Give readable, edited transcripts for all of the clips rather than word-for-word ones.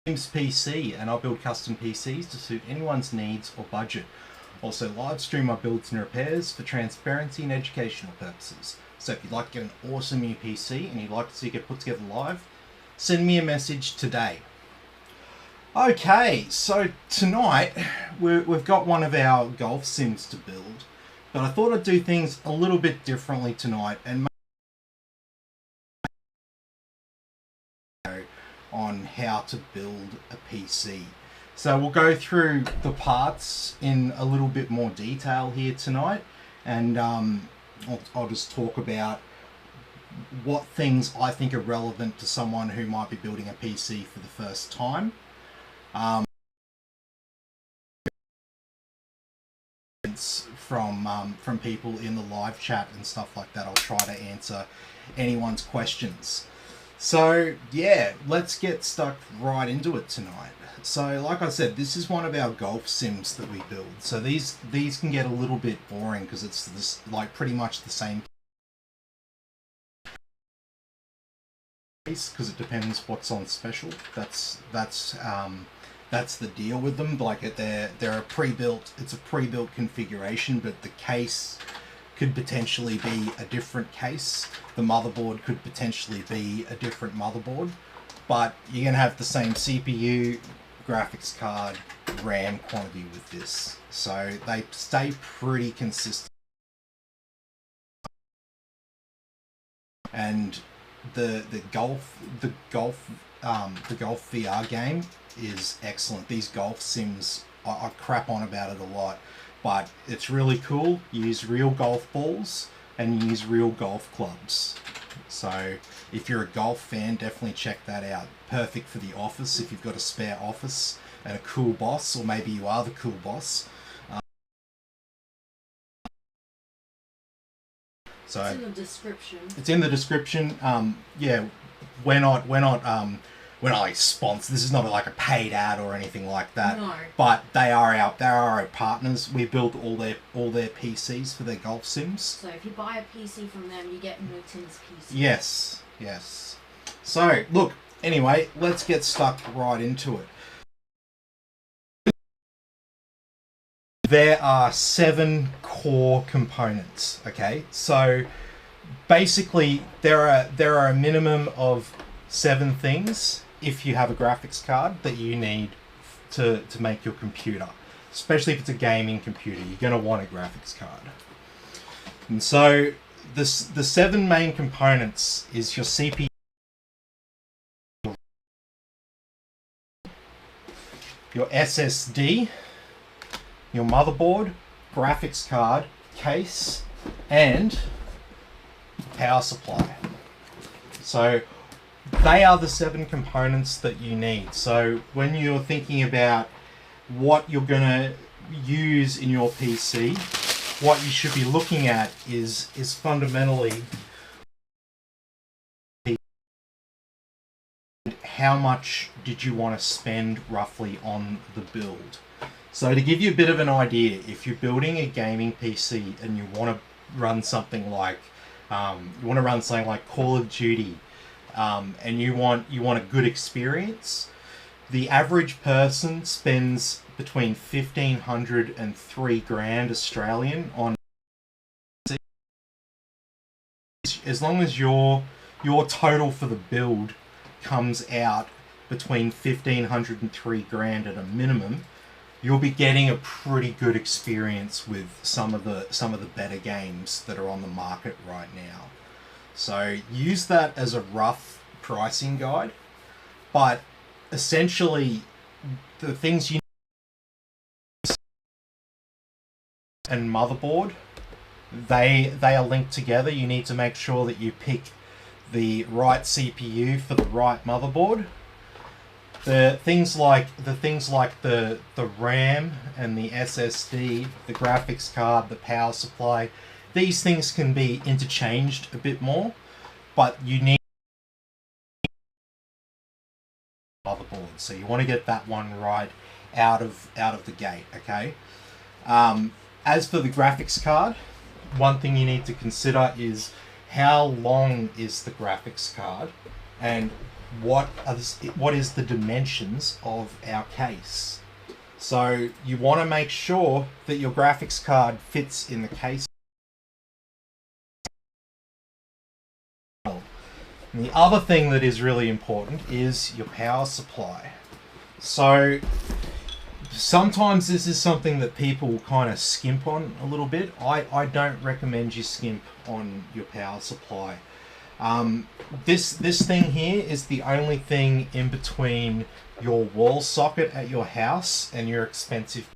Sims PC, and I build custom PCs to suit anyone's needs or budget. Also live stream my builds and repairs for transparency and educational purposes. So if you'd like to get an awesome new PC and you'd like to see it get put together live, send me a message today. Okay, so tonight we've got one of our golf sims to build, but I thought I'd do things a little bit differently tonight and on how to build a PC. So we'll go through the parts in a little bit more detail here tonight, and I'll just talk about what things I think are relevant to someone who might be building a PC for the first time. From people in the live chat and stuff like that. I'll try to answer anyone's questions. So yeah, let's get stuck right into it tonight. So like I said, this is one of our golf sims that we build. So these can get a little bit boring because it's this like pretty much the same case, because it depends what's on special. That's the deal with them. Like they're a pre-built, it's a pre-built configuration, but the case could potentially be a different case. The motherboard could potentially be a different motherboard, but you're gonna have the same CPU, graphics card, RAM quantity with this. So they stay pretty consistent. And the golf VR game is excellent. These golf sims, I crap on about it a lot, but it's really cool. You use real golf balls and you use real golf clubs. So if you're a golf fan, definitely check that out. Perfect for the office if you've got a spare office and a cool boss, or maybe you are the cool boss. So it's in the description. It's in the description. Yeah, we're not like sponsors. This is not like a paid ad or anything like that. No. But they are our partners. We build all their PCs for their golf sims. So if you buy a PC from them, you get Milton's PC. Yes, yes. So look, anyway, let's get stuck right into it. There are 7 core components. Okay, so basically there are a minimum of 7 things if you have a graphics card that you need to make your computer. Especially if it's a gaming computer, you're going to want a graphics card. And so the 7 main components is your CPU, your SSD, your motherboard, graphics card, case, and power supply. So they are the 7 components that you need. So when you're thinking about what you're going to use in your PC, what you should be looking at is fundamentally how much did you want to spend roughly on the build. So to give you a bit of an idea, if you're building a gaming PC and you want to run something like Call of Duty, and you want a good experience, the average person spends between 1,500 and 3 grand Australian on. As long as your total for the build comes out between 1,500 and 3 grand at a minimum, you'll be getting a pretty good experience with some of the better games that are on the market right now. So use that as a rough pricing guide, but essentially the things you need and motherboard, they are linked together. You need to make sure that you pick the right CPU for the right motherboard. The things like the RAM and the SSD, the graphics card, the power supply, these things can be interchanged a bit more, but you need motherboard. So you want to get that one right out of the gate, okay? As for the graphics card, one thing you need to consider is how long is the graphics card, and what is the dimensions of our case. So you want to make sure that your graphics card fits in the case. And the other thing that is really important is your power supply. So sometimes this is something that people kind of skimp on a little bit. I don't recommend you skimp on your power supply. This thing here is the only thing in between your wall socket at your house and your expensive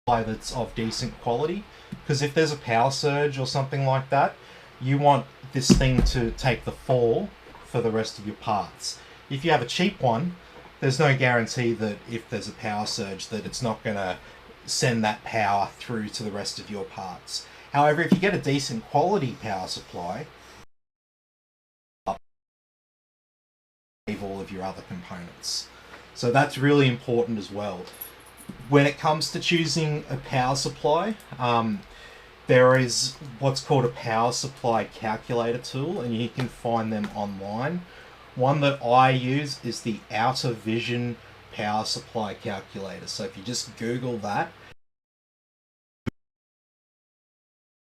supply that's of decent quality. Because if there's a power surge or something like that, you want this thing to take the fall for the rest of your parts. If you have a cheap one, there's no guarantee that if there's a power surge that it's not going to send that power through to the rest of your parts. However, if you get a decent quality power supply, save all of your other components. So that's really important as well. When it comes to choosing a power supply, there is what's called a power supply calculator tool, and you can find them online. One that I use is the Outer Vision power supply calculator. So if you just Google that,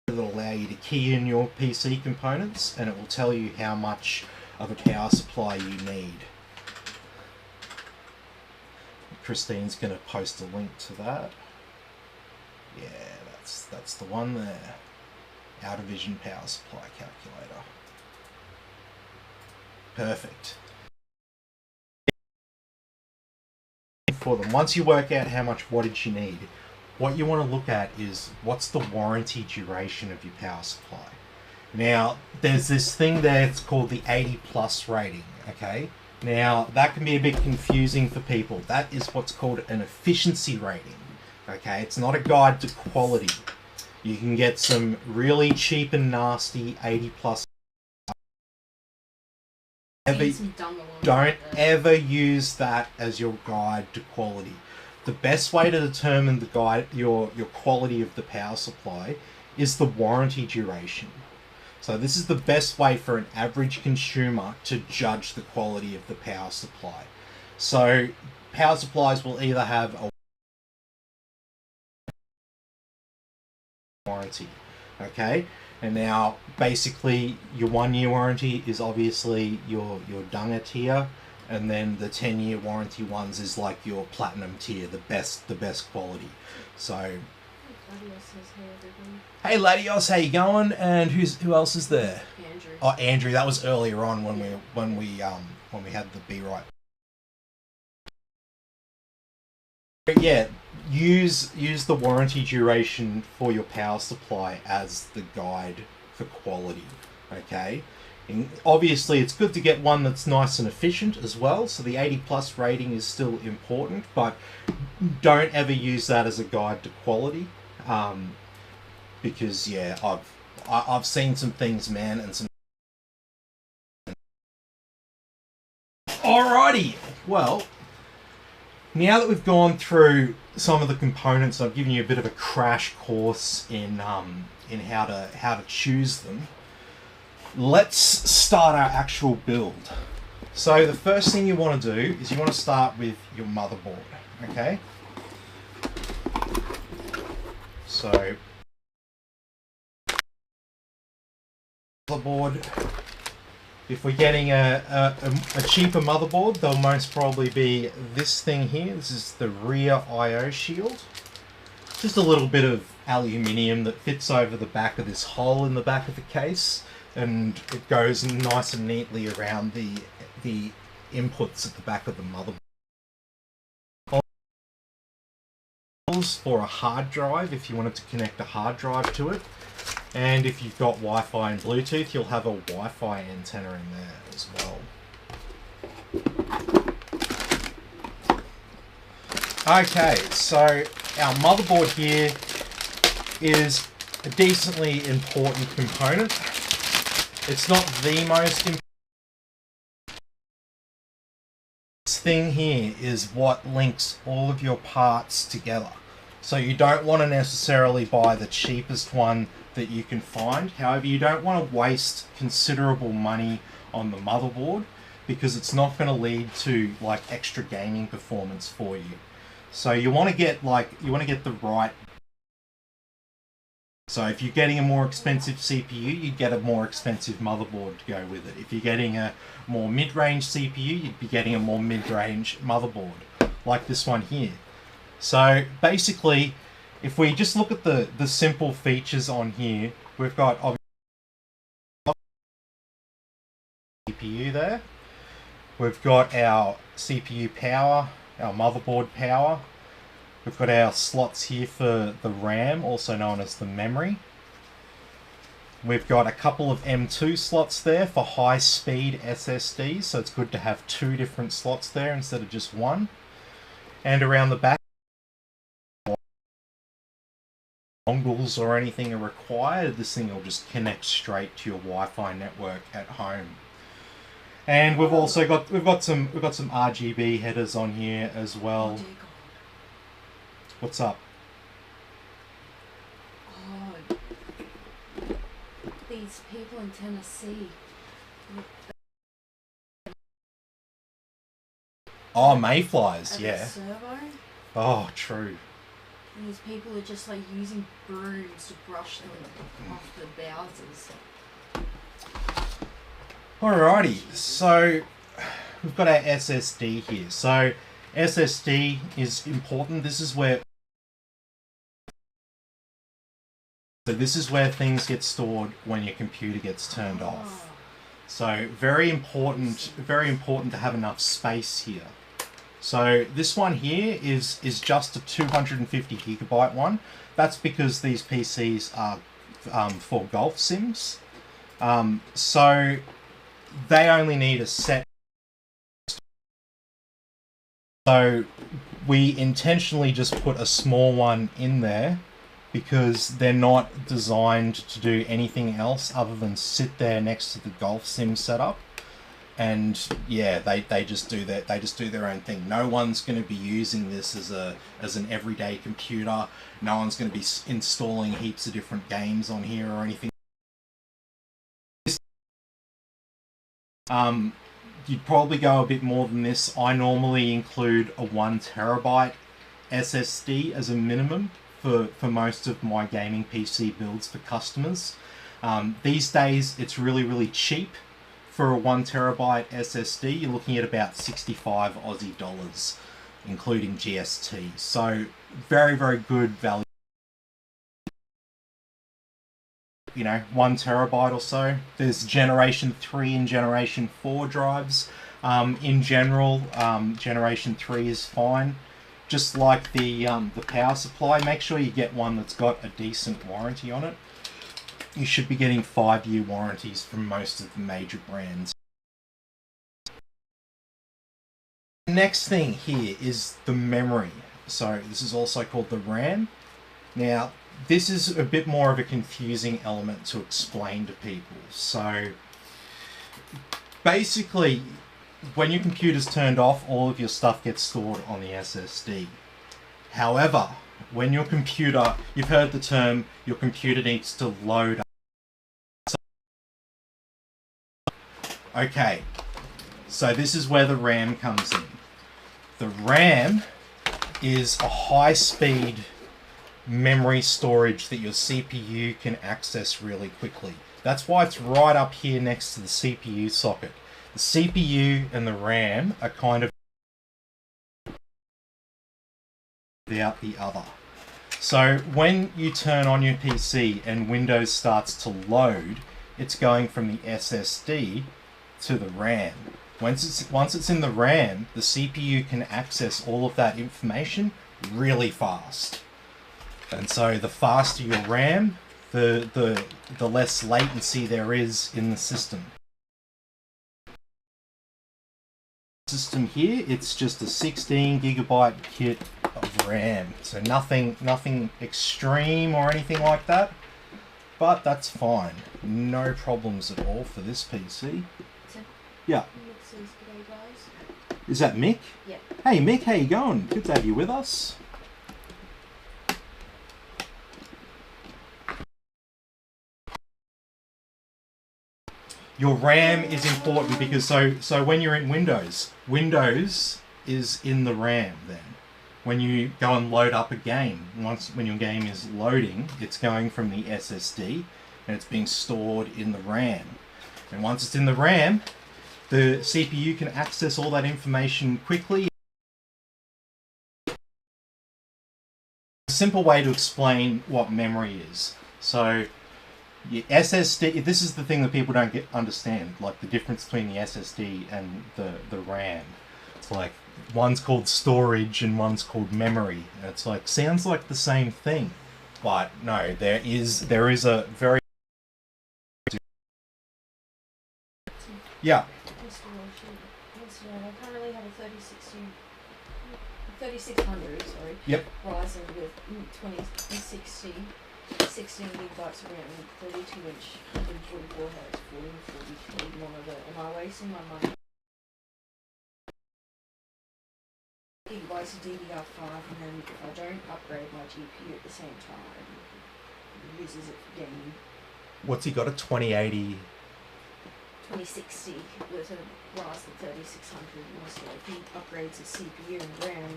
it'll allow you to key in your PC components and it will tell you how much of a power supply you need. Christine's going to post a link to that. Yeah, that's the one there. Outer Vision power supply calculator. Perfect. For them, once you work out how much wattage you need, what you want to look at is what's the warranty duration of your power supply. Now, there's this thing there, it's called the 80 plus rating, okay? Now, that can be a bit confusing for people. That is what's called an efficiency rating, okay? It's not a guide to quality. You can get some really cheap and nasty 80 plus. Don't ever use that as your guide to quality. The best way to determine your quality of the power supply is the warranty duration. So this is the best way for an average consumer to judge the quality of the power supply. So power supplies will either have a warranty, okay? And now basically your 1 year warranty is obviously your Dunga tier, and then the 10-year warranty ones is like your platinum tier, the best quality. So hey Ladios, how you going? And who else is there? Andrew. Oh, Andrew, that was earlier on when we had the Be Right. Yeah, use the warranty duration for your power supply as the guide for quality, okay? And obviously it's good to get one that's nice and efficient as well, so the 80 plus rating is still important, but don't ever use that as a guide to quality, because yeah, I've seen some things, man, and some. Alrighty, well, now that we've gone through some of the components, I've given you a bit of a crash course in how to choose them. Let's start our actual build. So the first thing you want to do is you want to start with your motherboard, okay? So motherboard. If we're getting a cheaper motherboard, there'll most probably be this thing here. This is the rear I/O shield. Just a little bit of aluminium that fits over the back of this hole in the back of the case, and it goes nice and neatly around the inputs at the back of the motherboard. For a hard drive, if you wanted to connect a hard drive to it. And if you've got Wi-Fi and Bluetooth, you'll have a Wi-Fi antenna in there as well. Okay, so our motherboard here is a decently important component. It's not the most important. This thing here is what links all of your parts together. So you don't want to necessarily buy the cheapest one that you can find. However, you don't want to waste considerable money on the motherboard because it's not going to lead to like extra gaming performance for you. So you want to get the right. So if you're getting a more expensive CPU, you'd get a more expensive motherboard to go with it. If you're getting a more mid-range CPU, you'd be getting a more mid-range motherboard, like this one here. So basically, if we just look at the simple features on here, we've got obviously CPU there. We've got our CPU power, our motherboard power. We've got our slots here for the RAM, also known as the memory. We've got a couple of M2 slots there for high-speed SSDs, so it's good to have 2 different slots there instead of just one. And around the back, dongles or anything are required. This thing will just connect straight to your Wi-Fi network at home. And we've also got some RGB headers on here as well. What's up? Oh, these people in Tennessee. Oh, mayflies, yeah. Servo. Oh, true. And these people are just like using brooms to brush them off the Bowsers. Alrighty, so we've got our SSD here. So SSD is important. This is where things get stored when your computer gets turned off. So very important to have enough space here. So this one here is just a 250 gigabyte one. That's because these PCs are for golf sims. So they only need a set. So we intentionally just put a small one in there because they're not designed to do anything else other than sit there next to the golf sim setup. And yeah, they just do their own thing. No one's going to be using this as an everyday computer. No one's going to be installing heaps of different games on here or anything. You'd probably go a bit more than this. I normally include a 1 terabyte SSD as a minimum for most of my gaming PC builds for customers. These days, it's really cheap. For a 1 terabyte SSD, you're looking at about 65 Aussie dollars, including GST. So very good value. You know, 1 terabyte or so. There's generation 3 and generation 4 drives. In general, generation 3 is fine. Just like the power supply, make sure you get one that's got a decent warranty on it. You should be getting 5-year warranties from most of the major brands. Next thing here is the memory. So this is also called the RAM. Now, this is a bit more of a confusing element to explain to people. So basically, when your computer's turned off, all of your stuff gets stored on the SSD. However, when your computer, you've heard the term, your computer needs to load up. Okay, so this is where the RAM comes in. The RAM is a high-speed memory storage that your CPU can access really quickly. That's why it's right up here next to the CPU socket. The CPU and the RAM are kind of without the other. So when you turn on your PC and Windows starts to load, it's going from the SSD to the RAM. Once it's in the RAM, the CPU can access all of that information really fast. And so the faster your RAM, the less latency there is in the system. System here, it's just a 16 gigabyte kit of RAM. So nothing extreme or anything like that. But that's fine. No problems at all for this PC. Yeah. Is that Mick? Yeah. Hey Mick, how you going? Good to have you with us. Your RAM is important because so when you're in Windows is in the RAM then. When you go and load up a game, when your game is loading, it's going from the SSD and it's being stored in the RAM. And once it's in the RAM, the CPU can access all that information quickly. A simple way to explain what memory is. So your SSD, this is the thing that people don't understand, like the difference between the SSD and the RAM. It's like one's called storage and one's called memory. And it's like, sounds like the same thing. But no, there is a very... Yeah. I currently have a 3600, sorry. Yep. Ryzen with 2060, 16 gigabytes of RAM, 32-inch, 144 Hz, 1440p monitor. Am I wasting my money? Gigabytes of DDR5, and then if I don't upgrade my GPU at the same time, it uses it for gaming. What's he got, a 2080? 2060 with a Ryzen 3600 also. If he upgrades his CPU and RAM.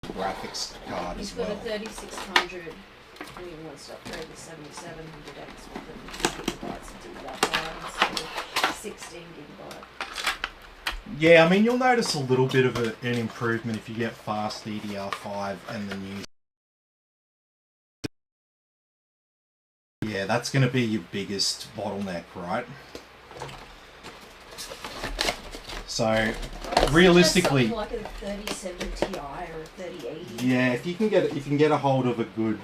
Graphics card He's as got well. a 3600 and he wants to upgrade the 7700X with 2 gigabytes of DDR5 instead of 16 gigabyte. Yeah, I mean, you'll notice a little bit of an improvement if you get fast DDR5 and the new... Yeah, that's going to be your biggest bottleneck, right? So, realistically, like a 3070 Ti or a 3080. yeah, if you can get a hold of a good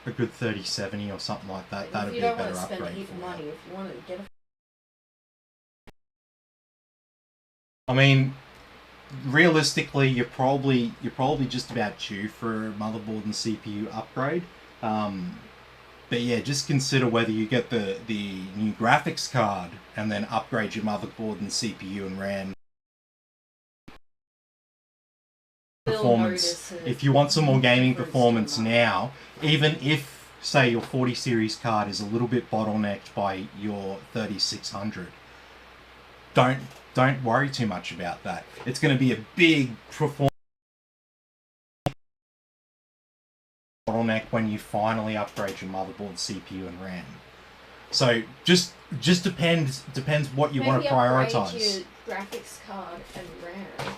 3070 or something like that, that'd be a better upgrade. If you don't want to spend a heap of money, if you want to get a... I mean, realistically, you're probably just about due for a motherboard and CPU upgrade. But yeah, just consider whether you get the new graphics card and then upgrade your motherboard and CPU and RAM. Performance. If you want some more gaming performance now, even if, say, your 40 series card is a little bit bottlenecked by your 3600, don't worry too much about that. It's going to be a big performance bottleneck when you finally upgrade your motherboard, CPU, and RAM. So just depends what you want to prioritize. Maybe upgrade your graphics card and RAM.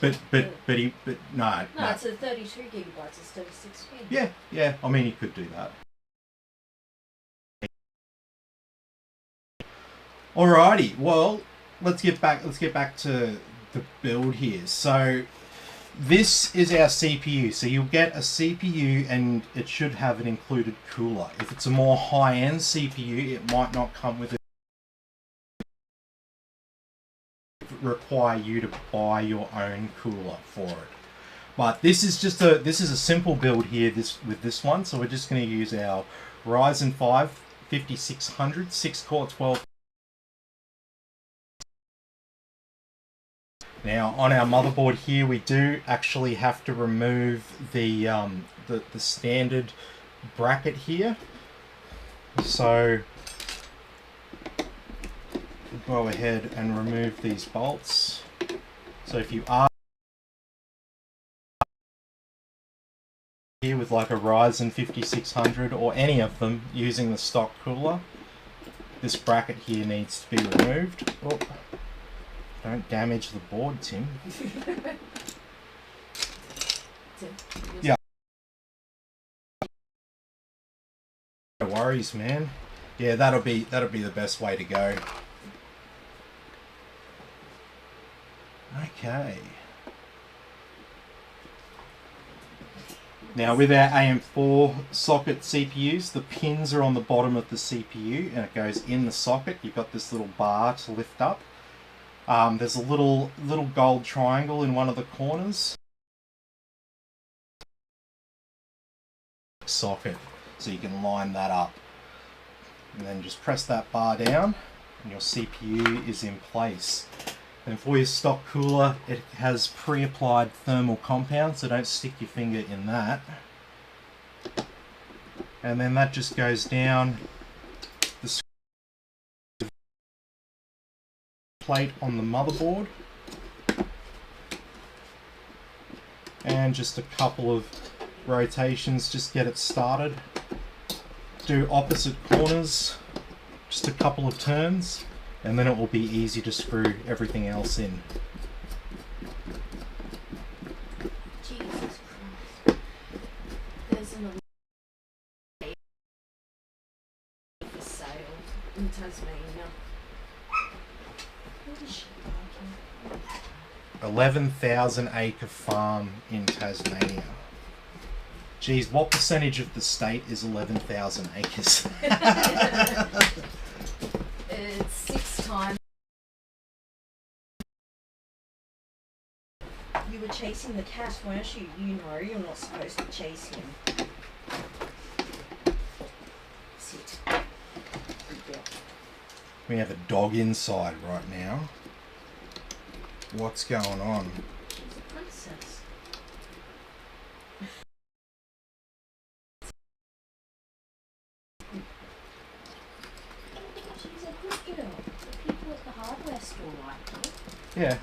But no. No, it's a 32 gigabytes instead of 16. Yeah. I mean, you could do that. Alrighty. Well, let's get back to the build here. So this is our CPU. So you'll get a CPU and it should have an included cooler. If it's a more high-end CPU, it might not come with it. Require you to buy your own cooler for it. But this is a simple build here with this one. So we're just going to use our Ryzen 5 5600 6-core 12. Now on our motherboard here, we do actually have to remove the standard bracket here. So go ahead and remove these bolts. So if you are here with like a Ryzen 5600 or any of them using the stock cooler, this bracket here needs to be removed. Oh. Don't damage the board, Tim. Yeah. No worries, man. Yeah, that'll be the best way to go. Okay. Now with our AM4 socket CPUs, the pins are on the bottom of the CPU and it goes in the socket. You've got this little bar to lift up. There's a little gold triangle in one of the corners. Socket, so you can line that up. And then just press that bar down and your CPU is in place. And for your stock cooler, it has pre-applied thermal compound, so don't stick your finger in that. and then that just goes down the plate on the motherboard, and just a couple of rotations, just get it started. Do opposite corners, just a couple of turns, and then it will be easy to screw everything else in. Jesus Christ. There's an for sale in Tasmania. What is she liking? 11,000 acre farm in Tasmania. Geez, what percentage of the state is 11,000 acres? It's 6 times. You were chasing the cat, weren't you? You know you're not supposed to chase him. Sit. Good girl. We have a dog inside right now. What's going on? She's a princess. She's a good girl. The people at the hardware store like her. Yeah.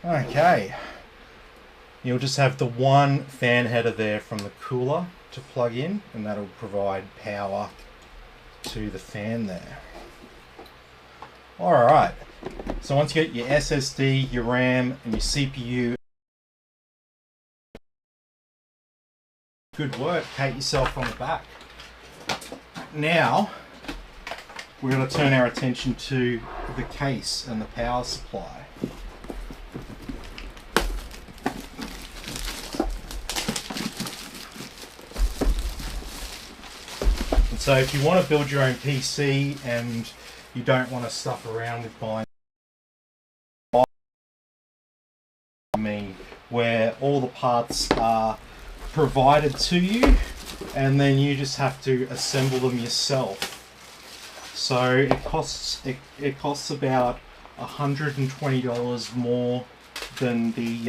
Okay. You'll just have the one fan header there from the cooler to plug in, and that'll provide power to the fan there. Alright, so once you get your SSD, your RAM and your CPU, good work, pat yourself on the back. Now, we're going to turn our attention to the case and the power supply. So if you want to build your own PC and you don't want to stuff around with buying, where all the parts are provided to you and then you just have to assemble them yourself. So it costs about $120 more than the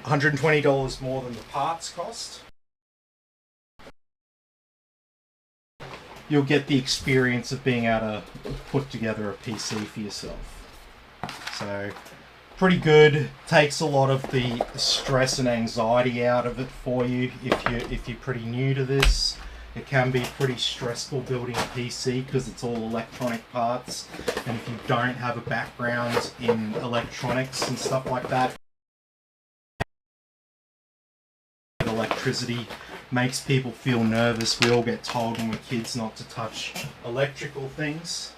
$120 more than the parts cost. You'll get the experience of being able to put together a PC for yourself. So, pretty good. Takes a lot of the stress and anxiety out of it for you if you're pretty new to this. It can be pretty stressful building a PC because it's all electronic parts, and if you don't have a background in electronics and stuff like that, electricity makes people feel nervous. We all get told when we're kids not to touch electrical things.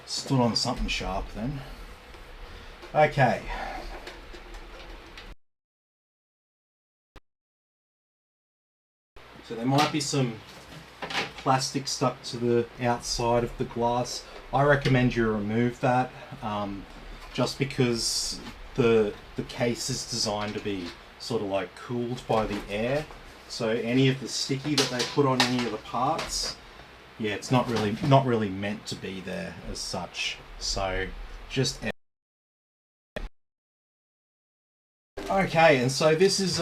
Stood on something sharp then. Okay. So there might be some plastic stuck to the outside of the glass. I recommend you remove that, just because the case is designed to be sort of like cooled by the air. So any of the sticky that they put on any of the parts, yeah, it's not really meant to be there as such. So just okay, and so this is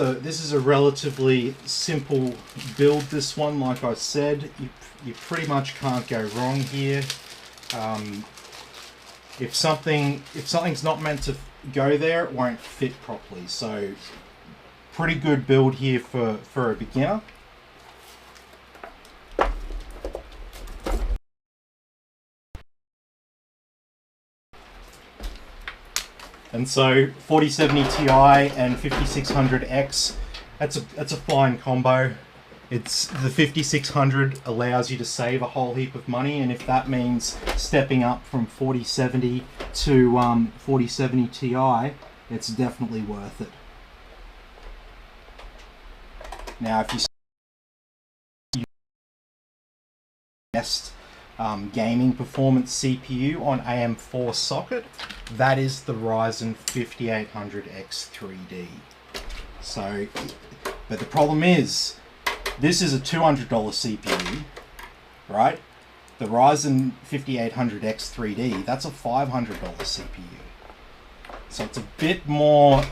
a relatively simple build. This one, like I said, you pretty much can't go wrong here. If something's not meant to go there, it won't fit properly. So pretty good build here for a beginner. And so 4070 Ti and 5600X, that's a fine combo. It's the 5600 allows you to save a whole heap of money, and if that means stepping up from 4070 to 4070 Ti, it's definitely worth it. Now, if you best gaming performance CPU on AM4 socket, that is the Ryzen 5800X 3D. So, but the problem is, this is a $200 CPU, right? The Ryzen 5800X 3D, that's a $500 CPU. So it's a bit more,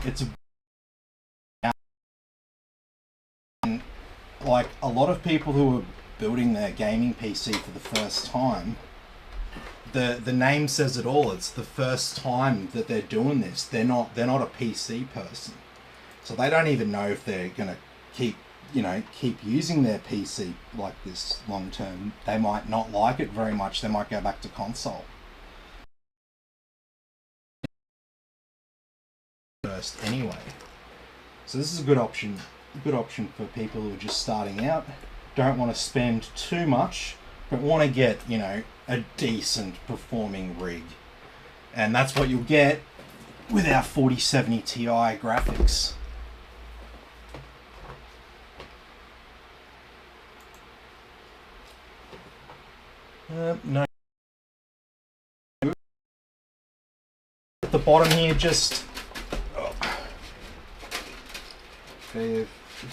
like a lot of people who are building their gaming PC for the first time, the name says it all. It's the first time that they're doing this. They're not a PC person. So they don't even know if they're gonna keep using their PC like this long term. They might not like it very much. They might go back to console first anyway. So this is a good option for people who are just starting out, don't want to spend too much, but want to get, a decent performing rig. And that's what you'll get with our 4070 Ti graphics. No. At the bottom here, just they've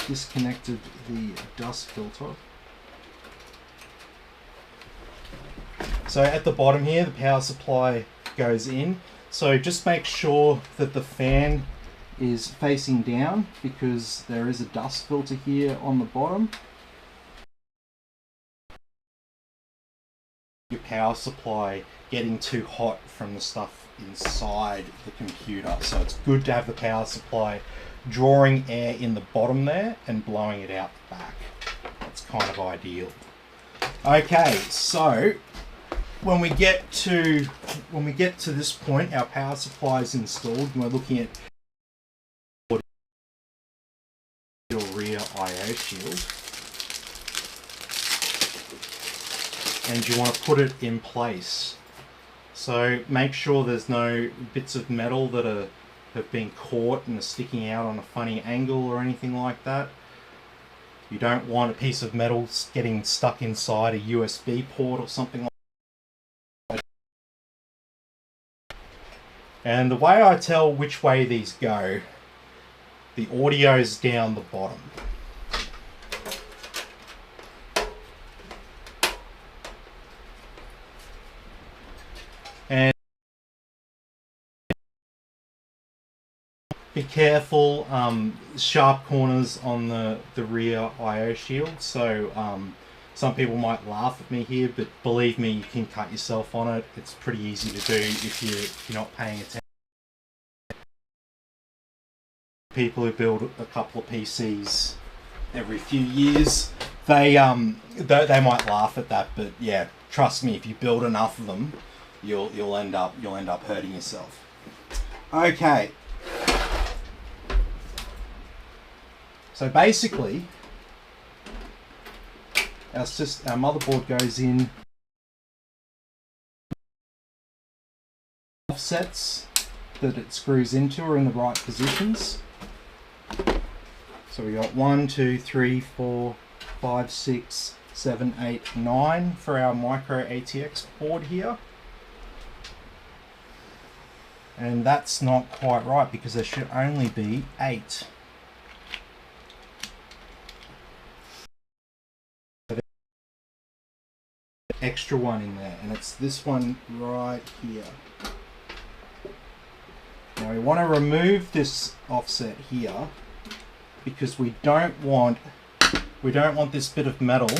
disconnected the dust filter. So at the bottom here, the power supply goes in. So just make sure that the fan is facing down, because there is a dust filter here on the bottom. Your power supply getting too hot from the stuff inside the computer. So it's good to have the power supply drawing air in the bottom there and blowing it out the back. That's kind of ideal. Okay, so when we get to this point, our power supply is installed and we're looking at your rear I/O shield. And you want to put it in place. So make sure there's no bits of metal that have been caught and are sticking out on a funny angle or anything like that. You don't want a piece of metal getting stuck inside a USB port or something like that. And the way I tell which way these go, the audio's down the bottom. And be careful, sharp corners on the rear I/O shield. So some people might laugh at me here, but believe me, you can cut yourself on it. It's pretty easy to do if you're not paying attention. People who build a couple of PCs every few years, they might laugh at that, but yeah, trust me, if you build enough of them, you'll end up hurting yourself. Okay. So basically, our motherboard goes in offsets that it screws into are in the right positions. So we got 1, 2, 3, 4, 5, 6, 7, 8, 9 for our micro ATX board here. And that's not quite right, because there should only be 8. Extra one in there, and it's this one right here. Now we want to remove this offset here, because we don't want this bit of metal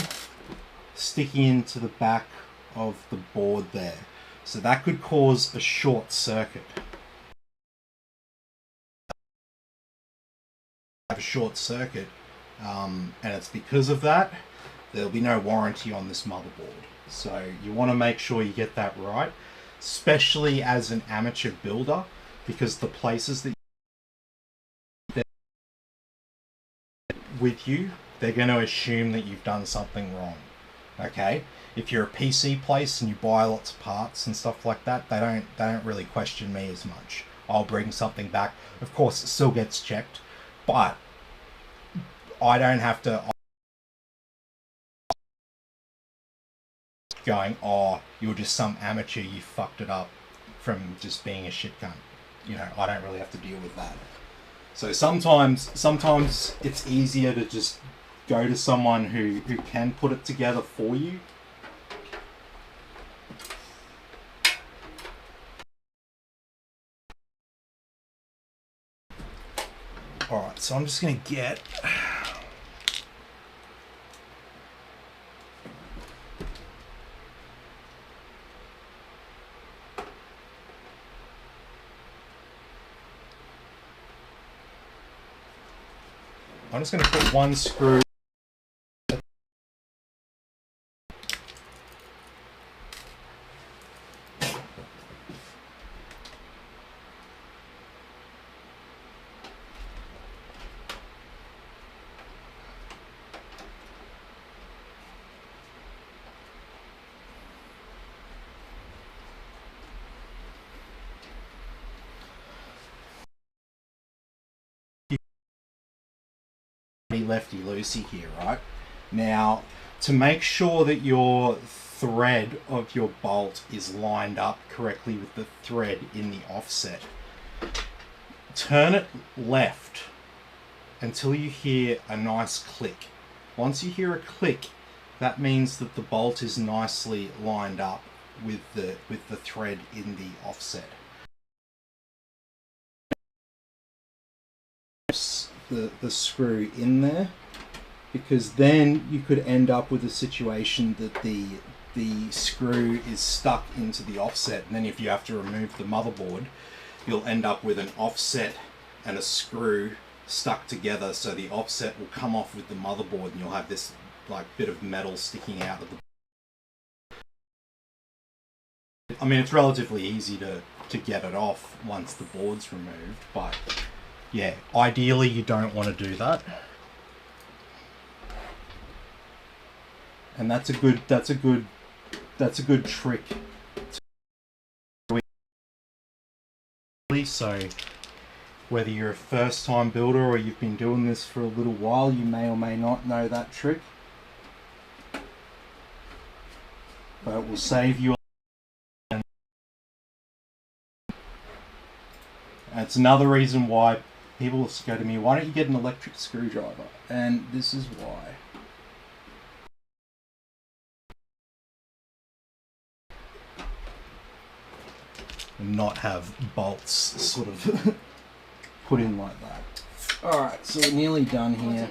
sticking into the back of the board there. So that could cause a short circuit. Have a short circuit, and it's because of that there'll be no warranty on this motherboard. So you want to make sure you get that right, especially as an amateur builder, because the places that they're with you, they're going to assume that you've done something wrong. Okay, if you're a PC place and you buy lots of parts and stuff like that, they don't really question me as much. I'll bring something back. Of course, it still gets checked, but I don't have to. going, oh, you're just some amateur, you fucked it up from just being a shit cunt. You know, I don't really have to deal with that. So sometimes it's easier to just go to someone who can put it together for you. Alright, so I'm just going to get... I'm just going to put one screw. Lefty loosey here, right? Now, to make sure that your thread of your bolt is lined up correctly with the thread in the offset, turn it left until you hear a nice click. Once you hear a click, that means that the bolt is nicely lined up with the thread in the offset. The screw in there, because then you could end up with a situation that the screw is stuck into the offset, and then if you have to remove the motherboard, you'll end up with an offset and a screw stuck together, so the offset will come off with the motherboard and you'll have this like bit of metal sticking out of the... I mean, it's relatively easy to get it off once the board's removed, but yeah, ideally you don't want to do that. And that's a good trick. So whether you're a first time builder or you've been doing this for a little while, you may or may not know that trick. But it will save you. And it's another reason why people go to me, why don't you get an electric screwdriver? And this is why. And not have bolts sort of put in like that. Alright, so we're nearly done here.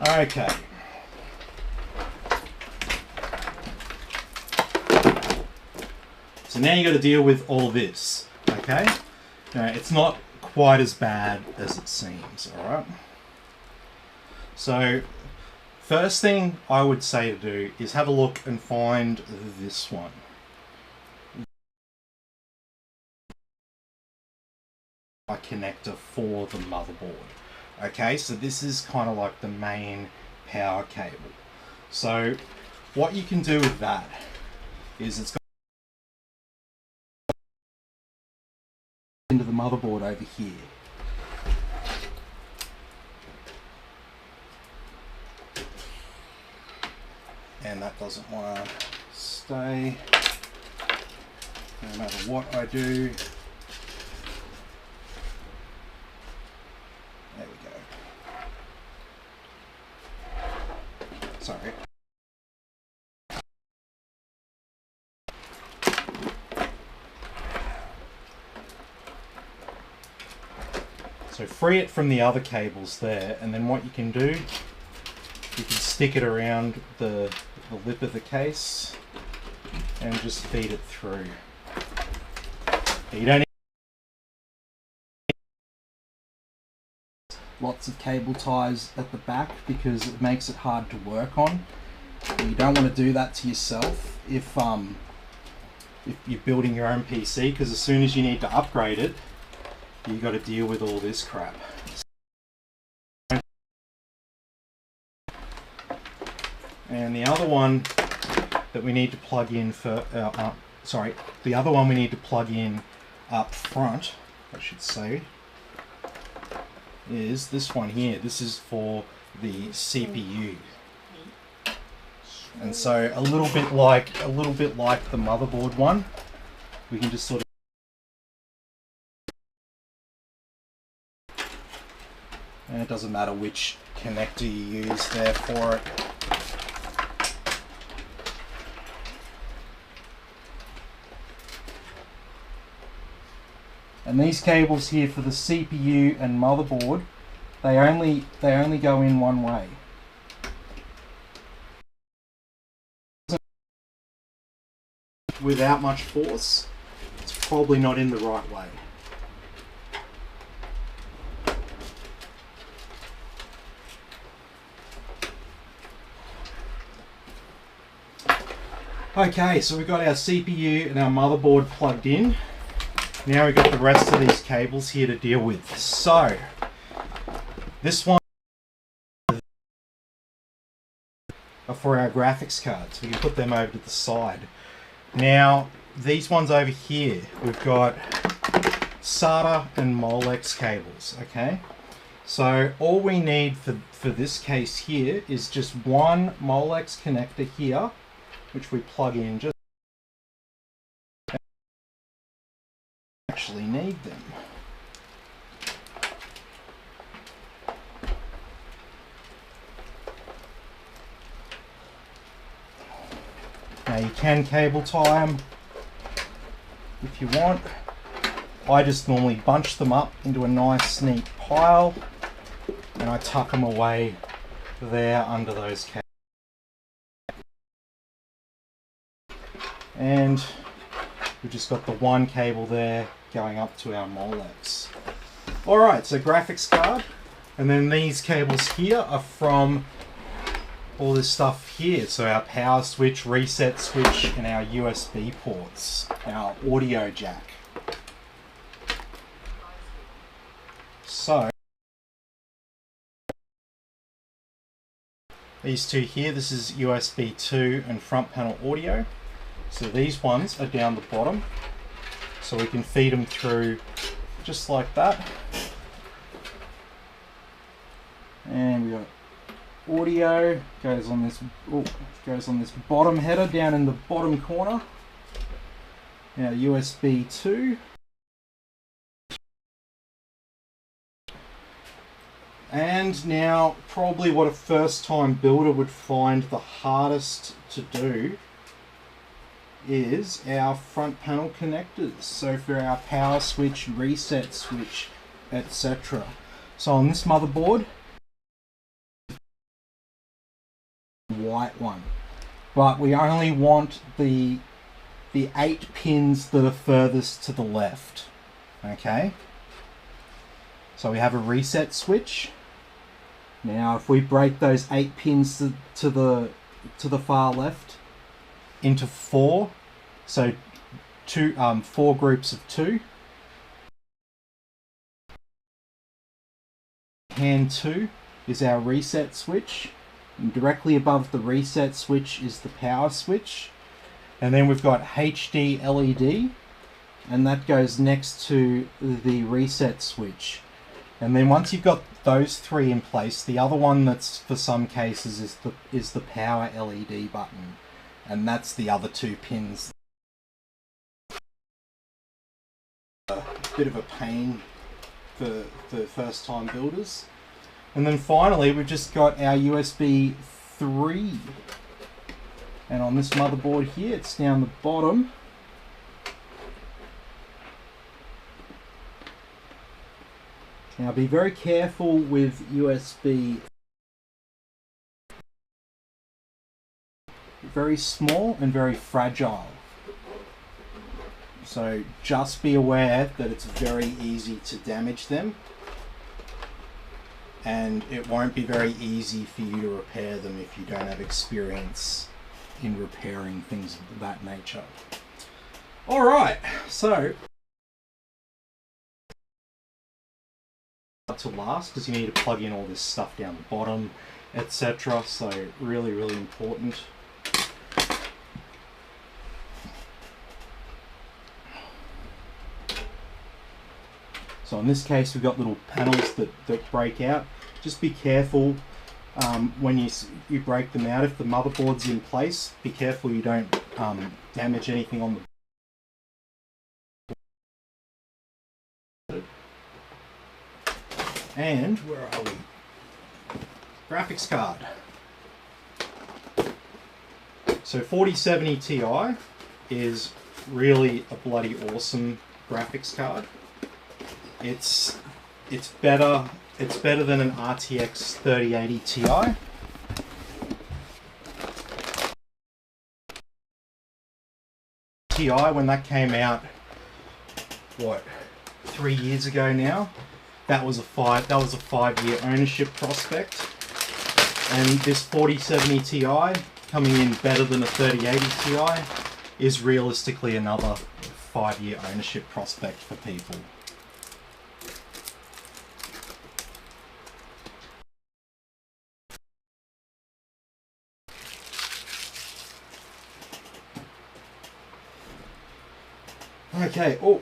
Okay. So now you got to deal with all this, okay? Now, it's not quite as bad as it seems, alright? So, first thing I would say to do is have a look and find this one. A connector for the motherboard. Okay, so this is kind of like the main power cable. So what you can do with that is it's got into the motherboard over here. And that doesn't want to stay no matter what I do. There we go. Sorry. So free it from the other cables there, and then what you can do, you can stick it around the lip of the case and just feed it through. You don't need lots of cable ties at the back because it makes it hard to work on. And you don't want to do that to yourself if you're building your own PC, because as soon as you need to upgrade it, you got to deal with all this crap. And the other one that we need to plug in for, the other one we need to plug in up front, I should say, is this one here. This is for the CPU. And so a little bit like the motherboard one, we can just sort of, and it doesn't matter which connector you use there for it. And these cables here for the CPU and motherboard, they only go in one way. Without much force, it's probably not in the right way. Okay, so we've got our CPU and our motherboard plugged in. Now we've got the rest of these cables here to deal with. So, this one are for our graphics cards. We can put them over to the side. Now, these ones over here, we've got SATA and Molex cables, okay? So, all we need for this case here is just one Molex connector here, which we plug in just actually need them. Now you can cable tie them if you want. I just normally bunch them up into a nice neat pile and I tuck them away there under those cables. And we've just got the one cable there going up to our Molex. Alright, so graphics card, and then these cables here are from all this stuff here. So our power switch, reset switch, and our USB ports, our audio jack. So these two here, this is USB 2 and front panel audio. So these ones are down the bottom, so we can feed them through just like that. And we got audio goes on this bottom header down in the bottom corner. Now USB 2. And now probably what a first time builder would find the hardest to do is our front panel connectors. So for our power switch, reset switch, etc. So on this motherboard, white one, but we only want the 8 pins that are furthest to the left. Okay, so we have a reset switch. Now if we break those 8 pins to the far left into 4, so 4 groups of 2. Hand 2 is our reset switch, and directly above the reset switch is the power switch, and then we've got HD LED, and that goes next to the reset switch. And then once you've got those 3 in place, the other one that's for some cases is the power LED button, and that's the other 2 pins. A bit of a pain for first time builders. And then finally we've just got our USB 3, and on this motherboard here it's down the bottom. Now be very careful with USB. Very small and very fragile. So just be aware that it's very easy to damage them, and it won't be very easy for you to repair them if you don't have experience in repairing things of that nature. Alright, so to last because you need to plug in all this stuff down the bottom, etc. So really, really important. So in this case, we've got little panels that break out. Just be careful when you break them out. If the motherboard's in place, be careful you don't damage anything on the. And where are we? Graphics card. So 4070 Ti is really a bloody awesome graphics card. It's better than an RTX 3080 Ti. Ti, when that came out, what, 3 years ago now, that was a 5-year ownership prospect. And this 4070 Ti coming in better than a 3080 Ti is realistically another 5-year ownership prospect for people. Okay, oh.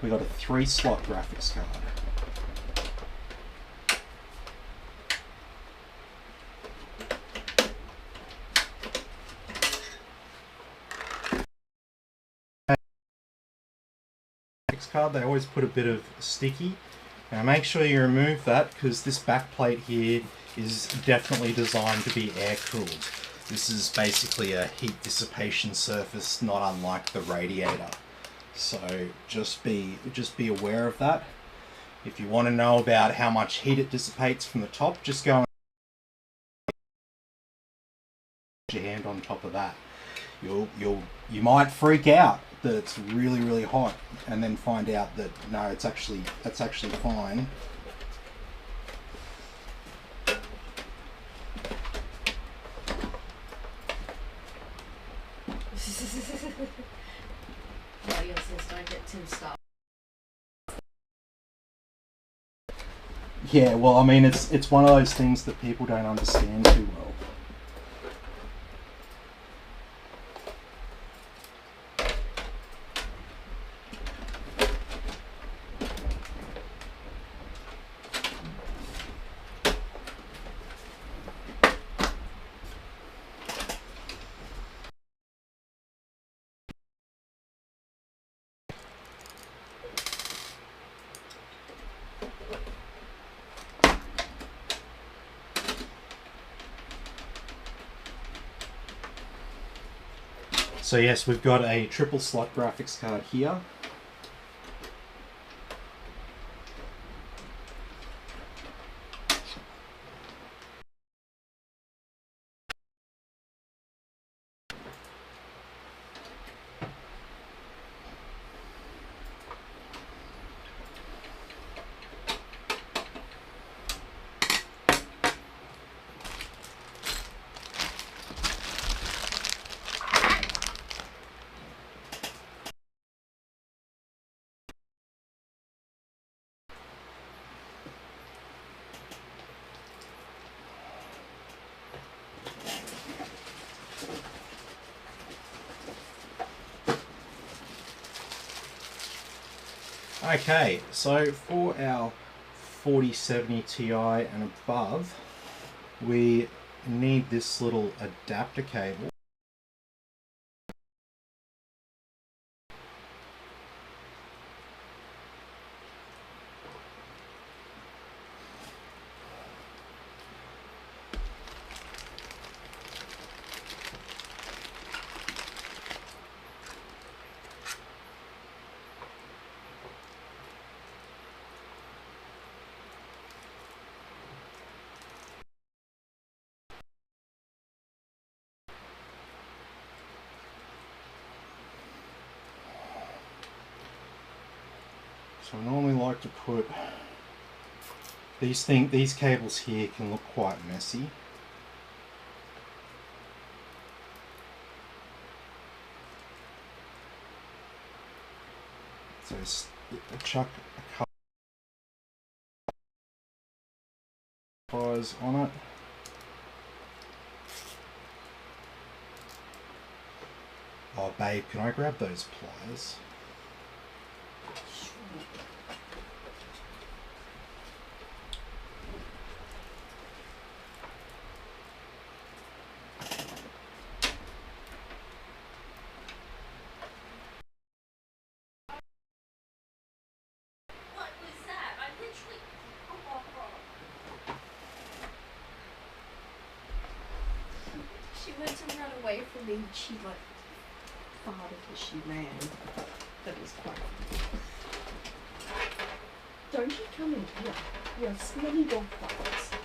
We got a 3-slot graphics card. Graphics card, they always put a bit of sticky. Now make sure you remove that because this back plate here is definitely designed to be air cooled. This is basically a heat dissipation surface, not unlike the radiator. So just be aware of that. If you want to know about how much heat it dissipates from the top, just go and put your hand on top of that. You might freak out that it's really, really hot, and then find out that no, that's actually fine. Yeah, well, I mean, it's one of those things that people don't understand too well. So yes, we've got a 3-slot graphics card here. Okay, so for our 4070 Ti and above, we need this little adapter cable. So I normally like to put these cables here can look quite messy. So chuck a couple pliers on it. Oh, babe, can I grab those pliers? What was that? I literally. She went to run away from me. She like farted as she ran. That was quite funny. Don't you come in here. You're smelly dog farts.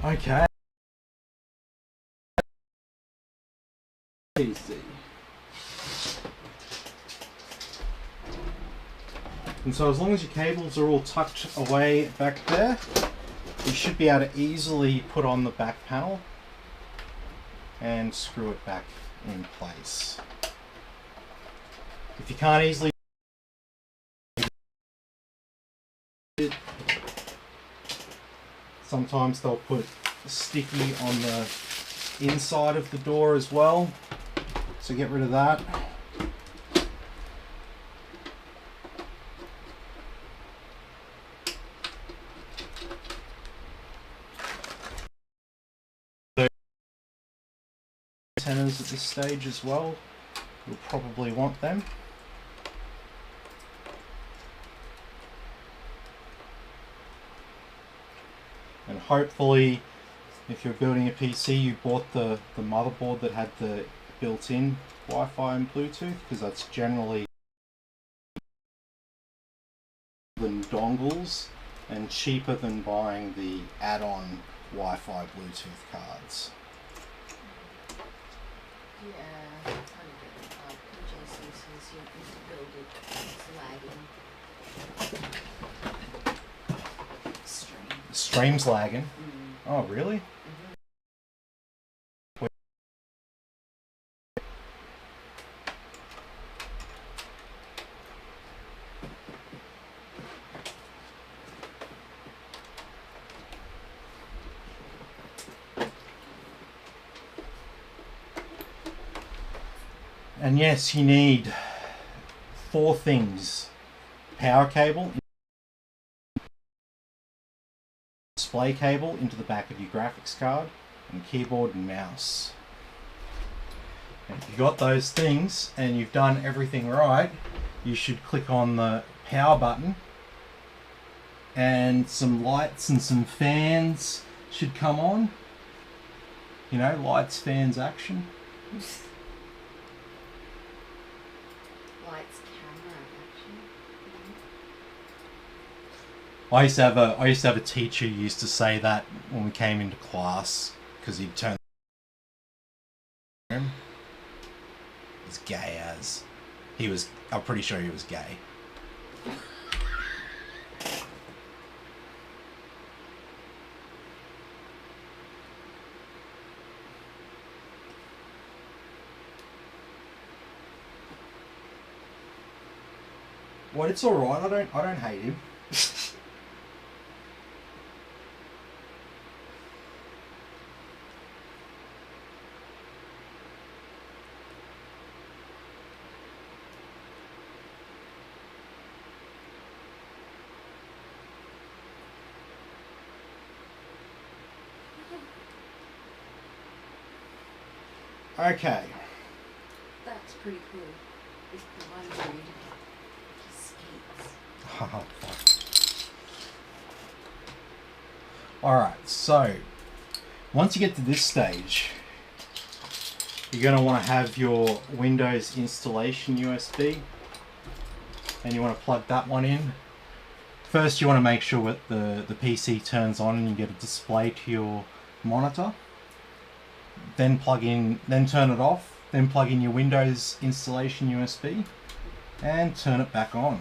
Okay. Easy. And so as long as your cables are all tucked away back there, you should be able to easily put on the back panel and screw it back in place. If you can't easily sometimes they'll put sticky on the inside of the door as well, so get rid of that. Antennas at this stage as well, you'll probably want them. And hopefully, if you're building a PC, you bought the motherboard that had the built-in Wi-Fi and Bluetooth, because that's generally than dongles and cheaper than buying the add-on Wi-Fi Bluetooth cards. Yeah, I kind of get it. PJ says you need to build it. It's lagging. Stream's lagging. Mm. Oh, really? And yes, you need 4 things: power cable, display cable into the back of your graphics card, and keyboard and mouse. And if you've got those things and you've done everything right, you should click on the power button and some lights and some fans should come on. You know, lights, fans, action. Lights, camera, action. I used to have a teacher who used to say that when we came into class, because he'd turn the room. As gay as he was. I'm pretty sure he was gay. What? It's all right. I don't hate him. Okay. That's pretty cool. This blind dude, he skates. Oh, fuck. Alright, so once you get to this stage, you're going to want to have your Windows installation USB, and you want to plug that one in. First, you want to make sure that the PC turns on and you get a display to your monitor. Then turn it off, then plug in your Windows installation USB and turn it back on.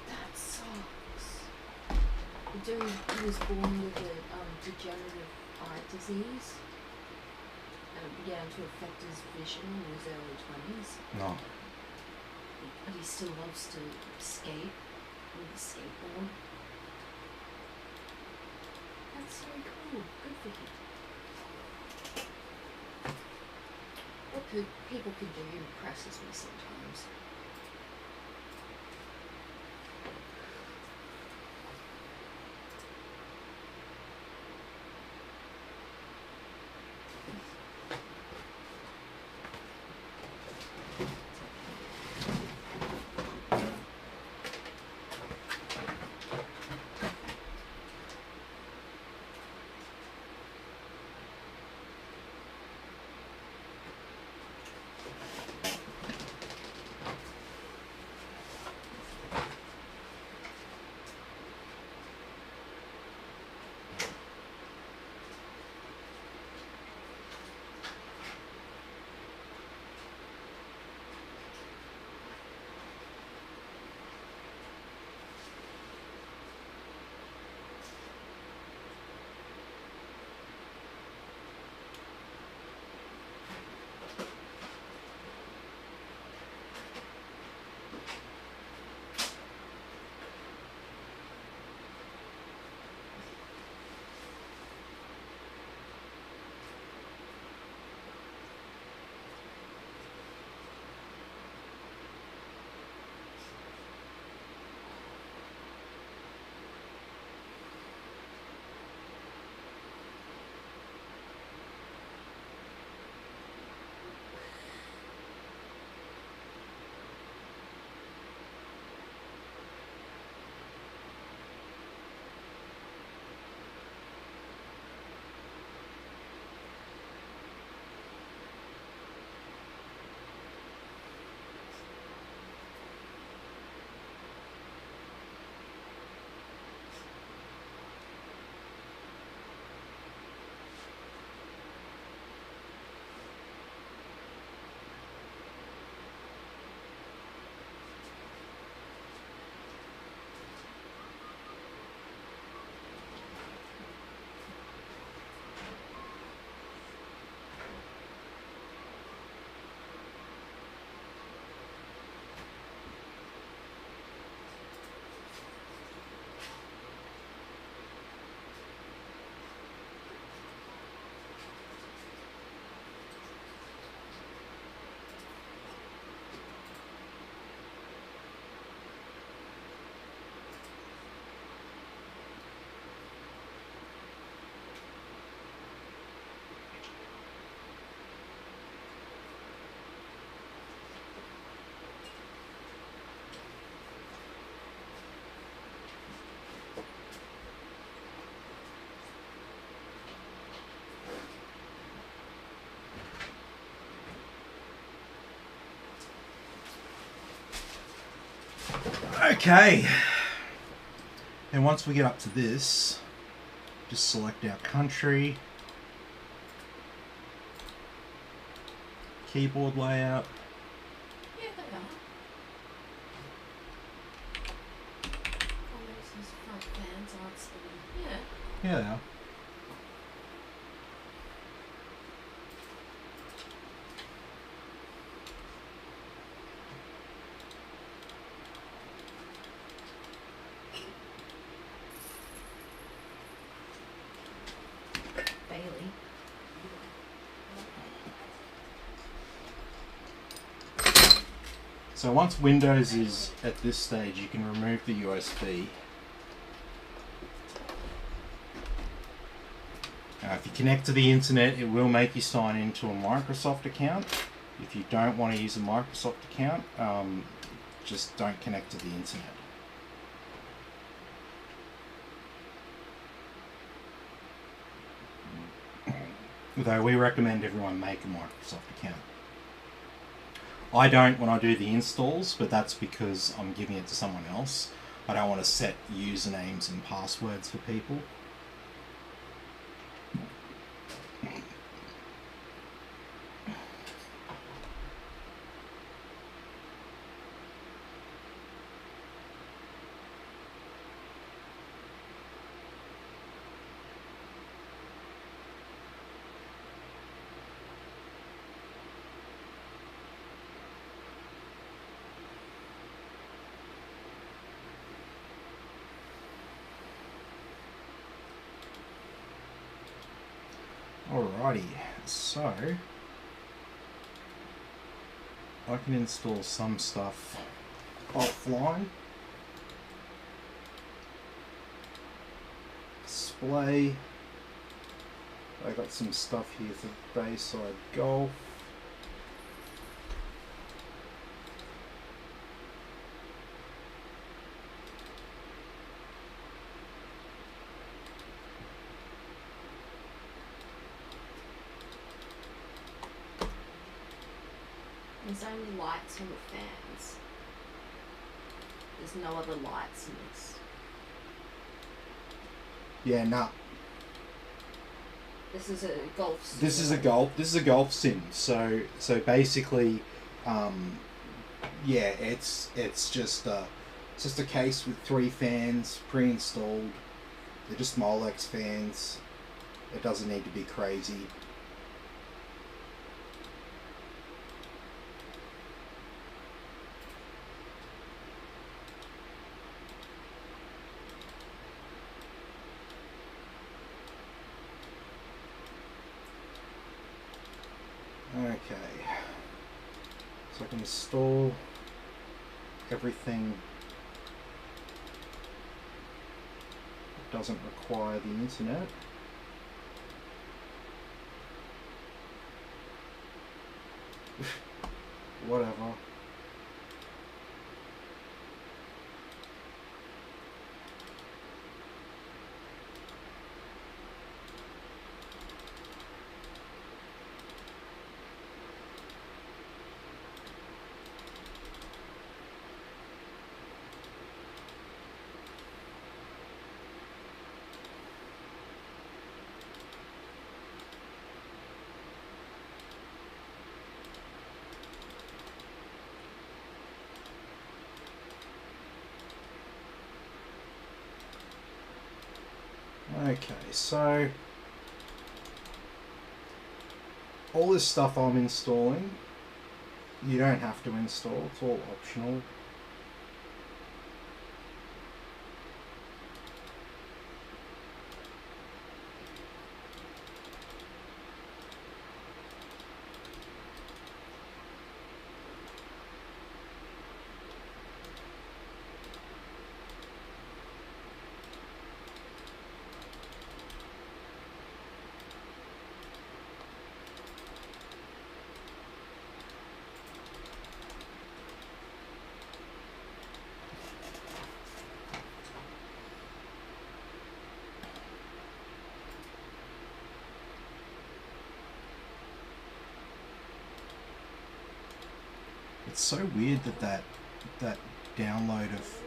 That sucks. The dude, he was born with a degenerative eye disease, and it began to affect his vision in his early 20s. No. But he still loves to skate with a skateboard. That's so cool. Good for him. What people can do impresses me sometimes. Okay. And once we get up to this, just select our country, keyboard layout, Yeah, they are. Yeah, they are. Bailey. So once Windows is at this stage, you can remove the USB. Now, if you connect to the internet, it will make you sign into a Microsoft account. If you don't want to use a Microsoft account, just don't connect to the internet. Though we recommend everyone make a Microsoft account. I don't when I do the installs, but that's because I'm giving it to someone else. I don't want to set usernames and passwords for people. Alrighty, so I can install some stuff offline. Display. I got some stuff here for Bayside Golf. There's only lights on the fans. There's no other lights in this. Yeah, nah. This is a golf sim. This is a golf sim. So basically, yeah, it's just a case with 3 fans pre-installed. They're just Molex fans. It doesn't need to be crazy. Okay, so I can install everything that doesn't require the internet. Whatever. Okay, so all this stuff I'm installing, you don't have to install, it's all optional. It's so weird that download of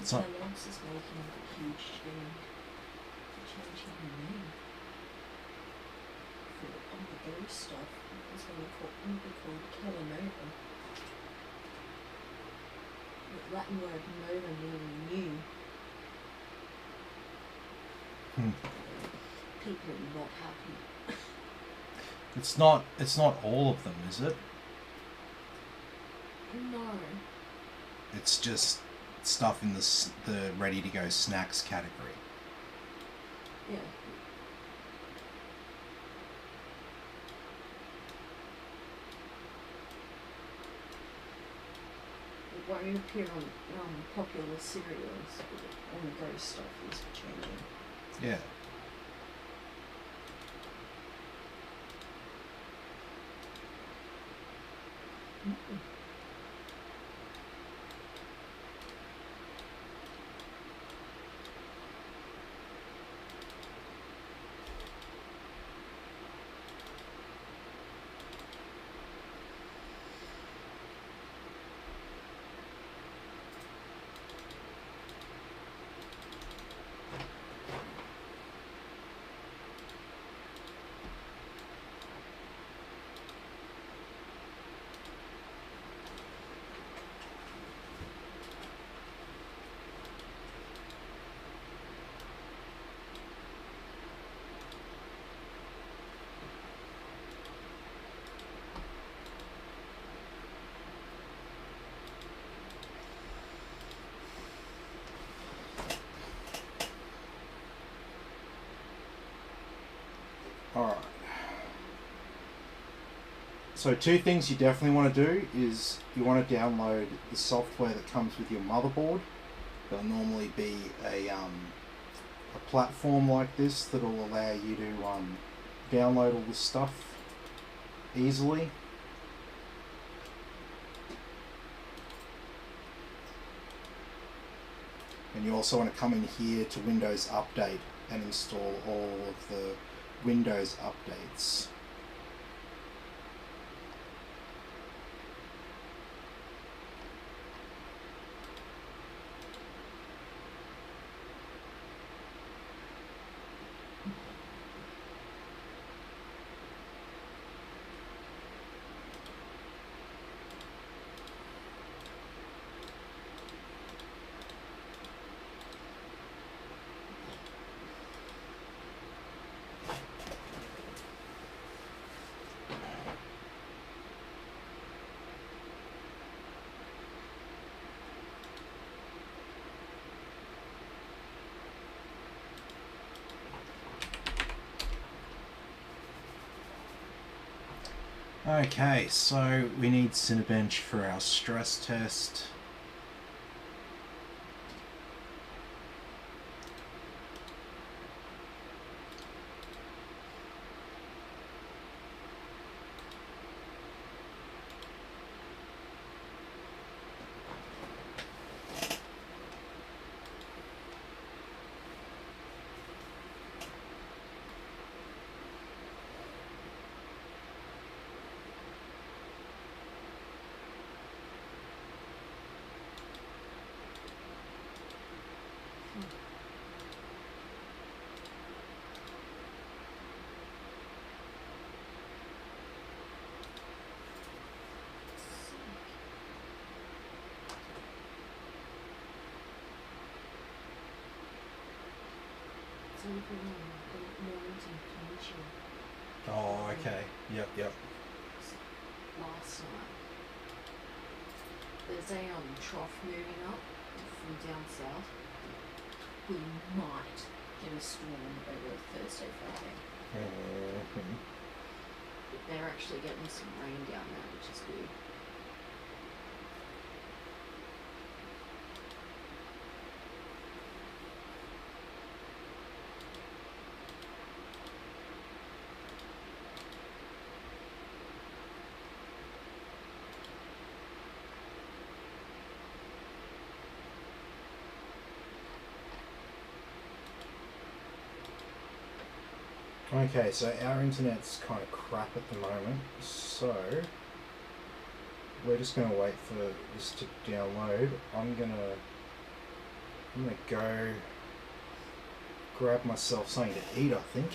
It's not. Kellogg's is making a huge change. Changing the name for all the ghost stuff. It's going to be called Kellanova. The Latin word nova meaning new. People are not happy. It's not. It's not all of them, is it? No. It's just stuff in the ready to go snacks category. Yeah. It won't appear on popular cereals, but on the ghost stuff is changing. Yeah. Mm. Alright. So 2 things you definitely want to do is you want to download the software that comes with your motherboard. There'll normally be a platform like this that'll allow you to download all this stuff easily. And you also want to come in here to Windows Update and install all of the Windows updates. Okay, so we need Cinebench for our stress test. It's over in Norrington Peninsula. Oh, okay. Yep. Last night. There's a trough moving up from down south. We might get a storm over Thursday, Friday. Mm-hmm. They're actually getting some rain down there, which is good. Okay, so our internet's kind of crap at the moment, so we're just going to wait for this to download. I'm going to I'm gonna go grab myself something to eat, I think.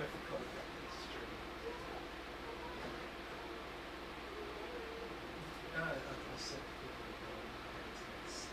forgot about this stream. No, I said it's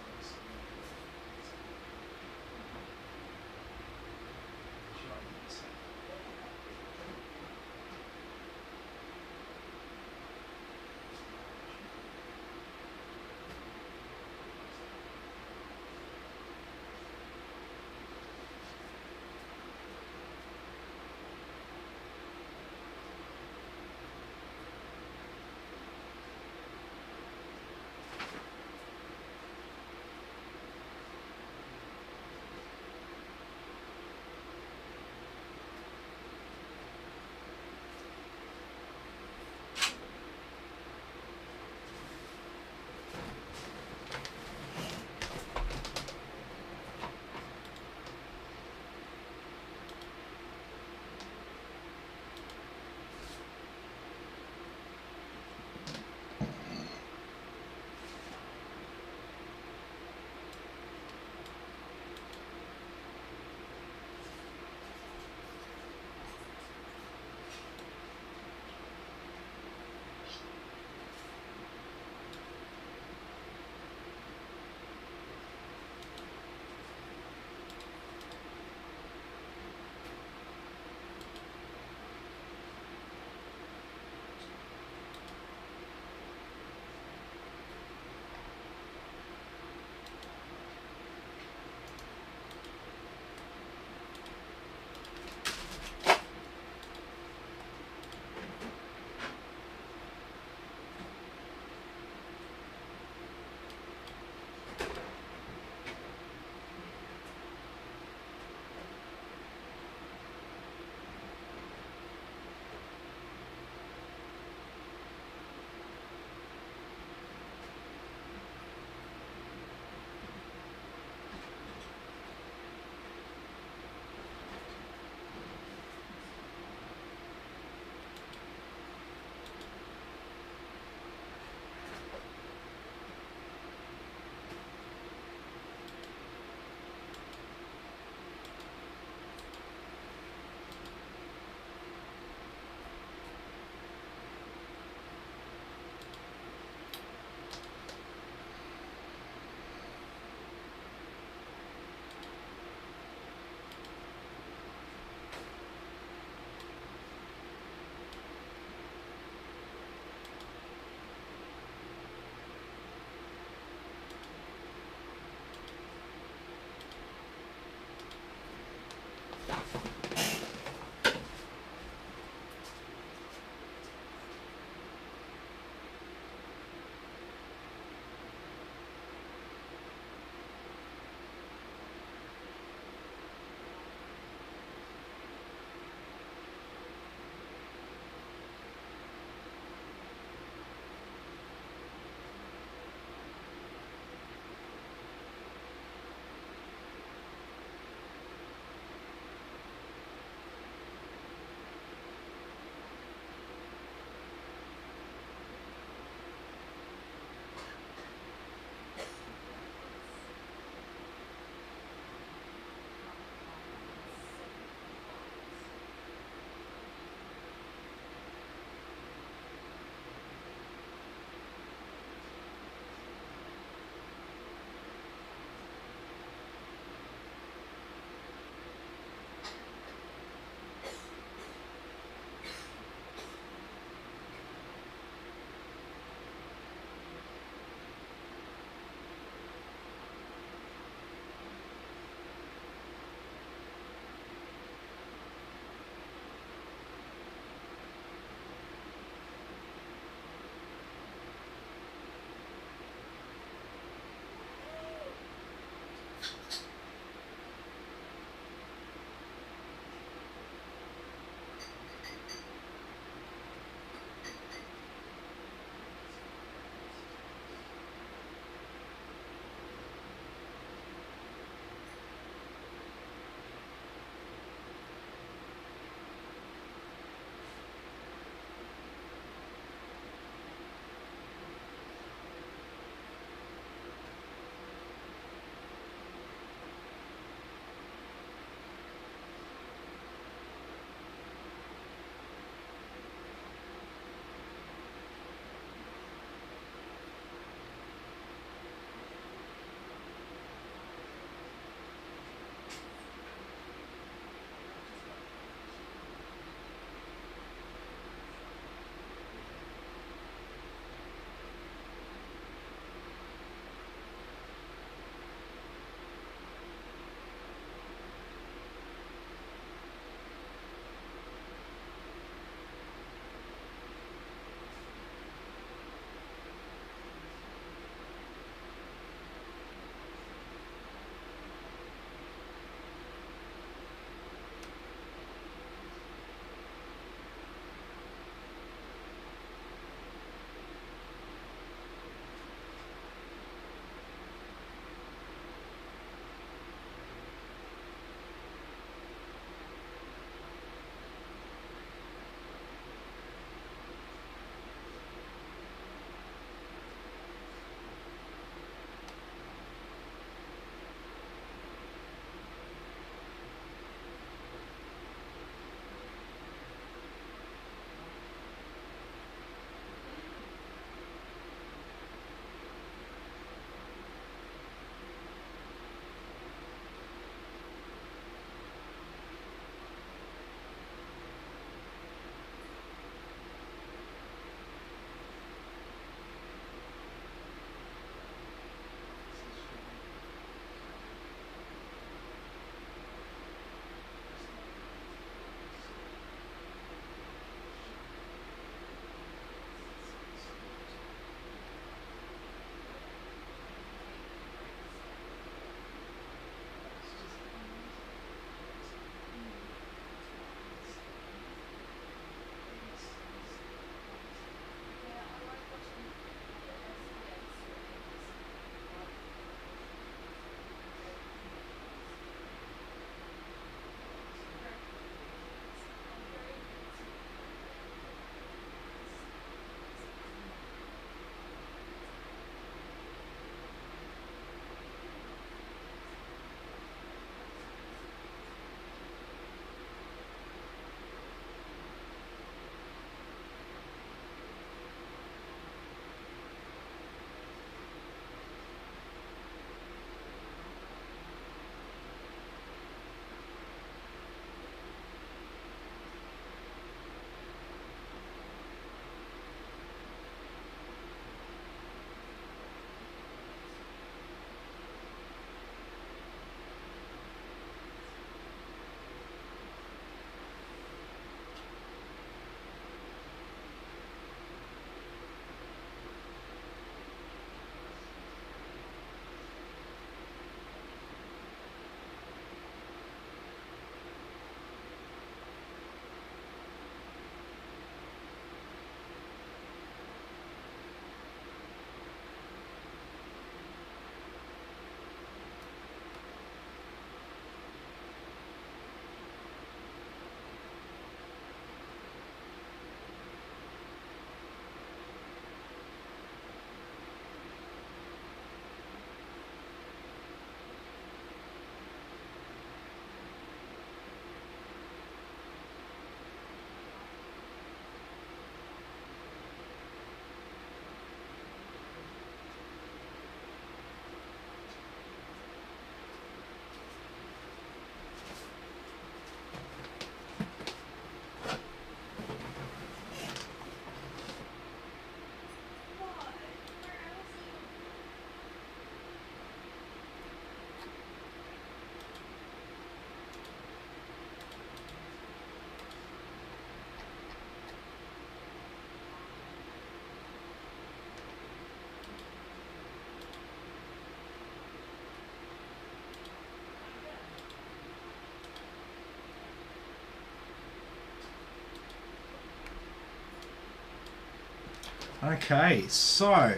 Okay, so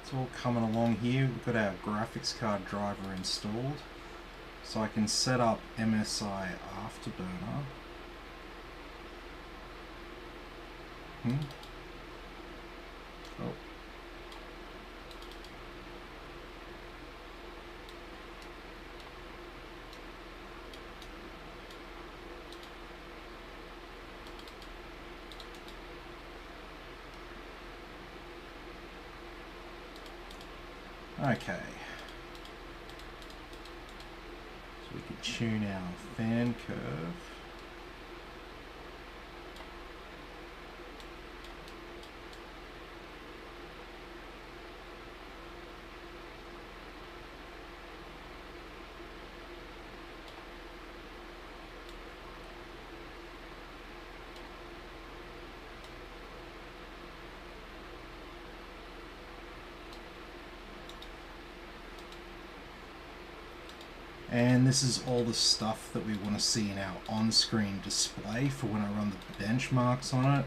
it's all coming along here. We've got our graphics card driver installed. So I can set up MSI Afterburner. Oh. Okay. So we can tune our fan curve. And this is all the stuff that we want to see in our on-screen display for when I run the benchmarks on it.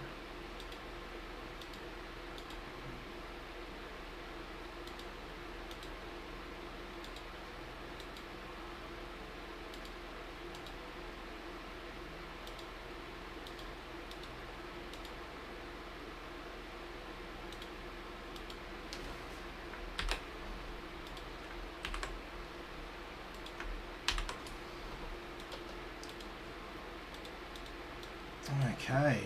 Okay.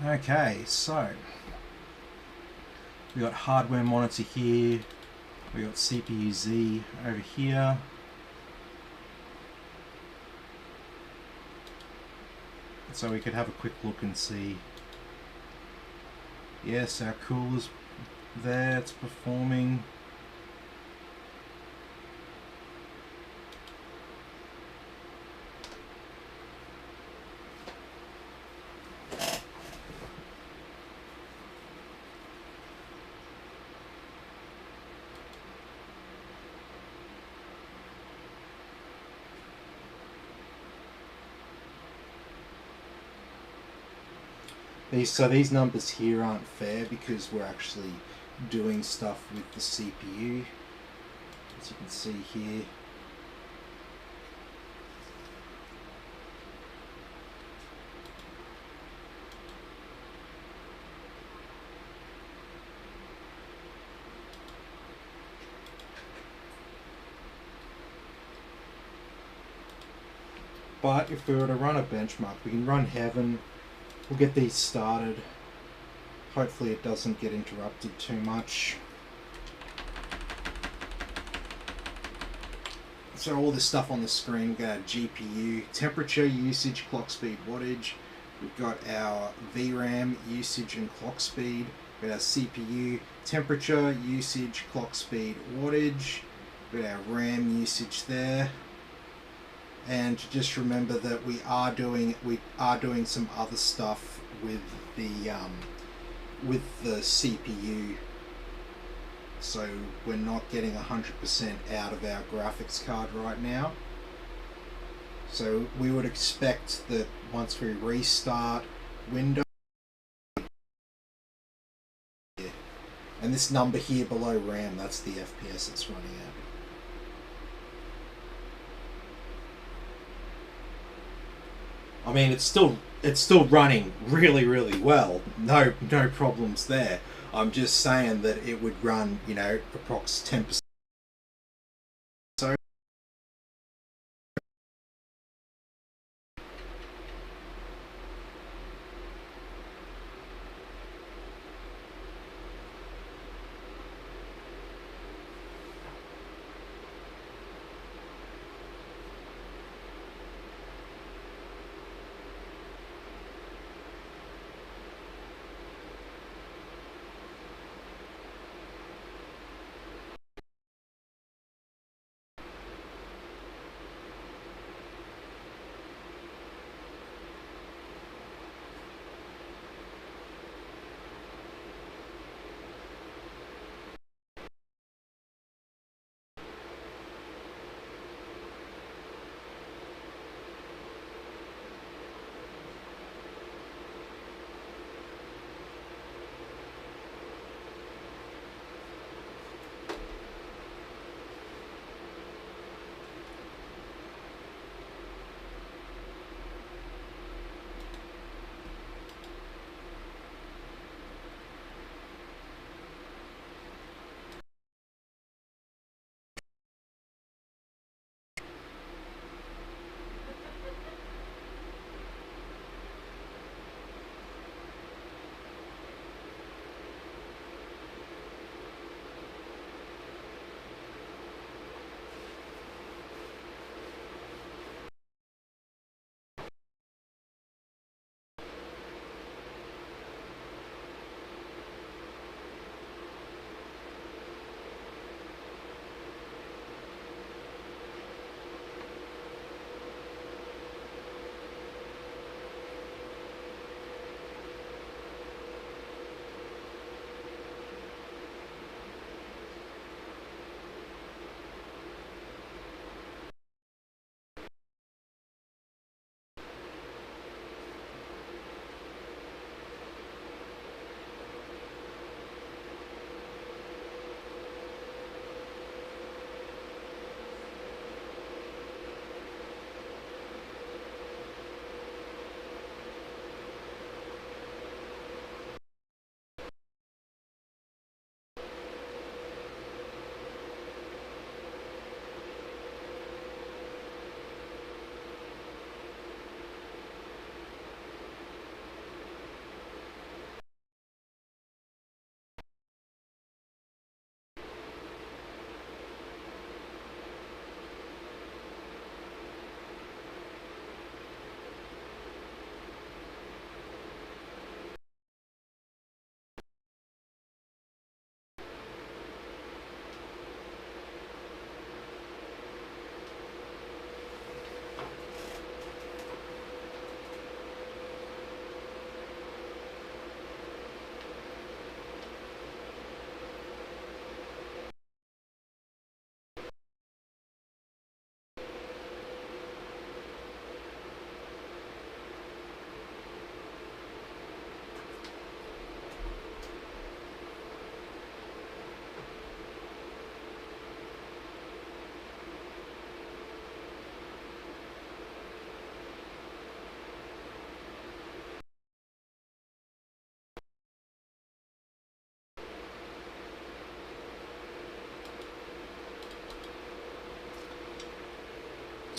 Okay, so we got hardware monitor here, we got CPU Z over here. So we could have a quick look and see. Yes, our cooler's there, it's performing. These numbers here aren't fair because we're actually doing stuff with the CPU, as you can see here. But if we were to run a benchmark, we can run Heaven. We'll get these started. Hopefully it doesn't get interrupted too much. So all this stuff on the screen, we've got our GPU, temperature, usage, clock speed, wattage. We've got our VRAM, usage and clock speed. We've got our CPU, temperature, usage, clock speed, wattage. We've got our RAM usage there. And just remember that we are doing some other stuff with the CPU, so we're not getting 100% out of our graphics card right now. So we would expect that once we restart Windows, and this number here below RAM, that's the FPS it's running at. I mean, it's still running really well. No problems there. I'm just saying that it would run, approx 10%. So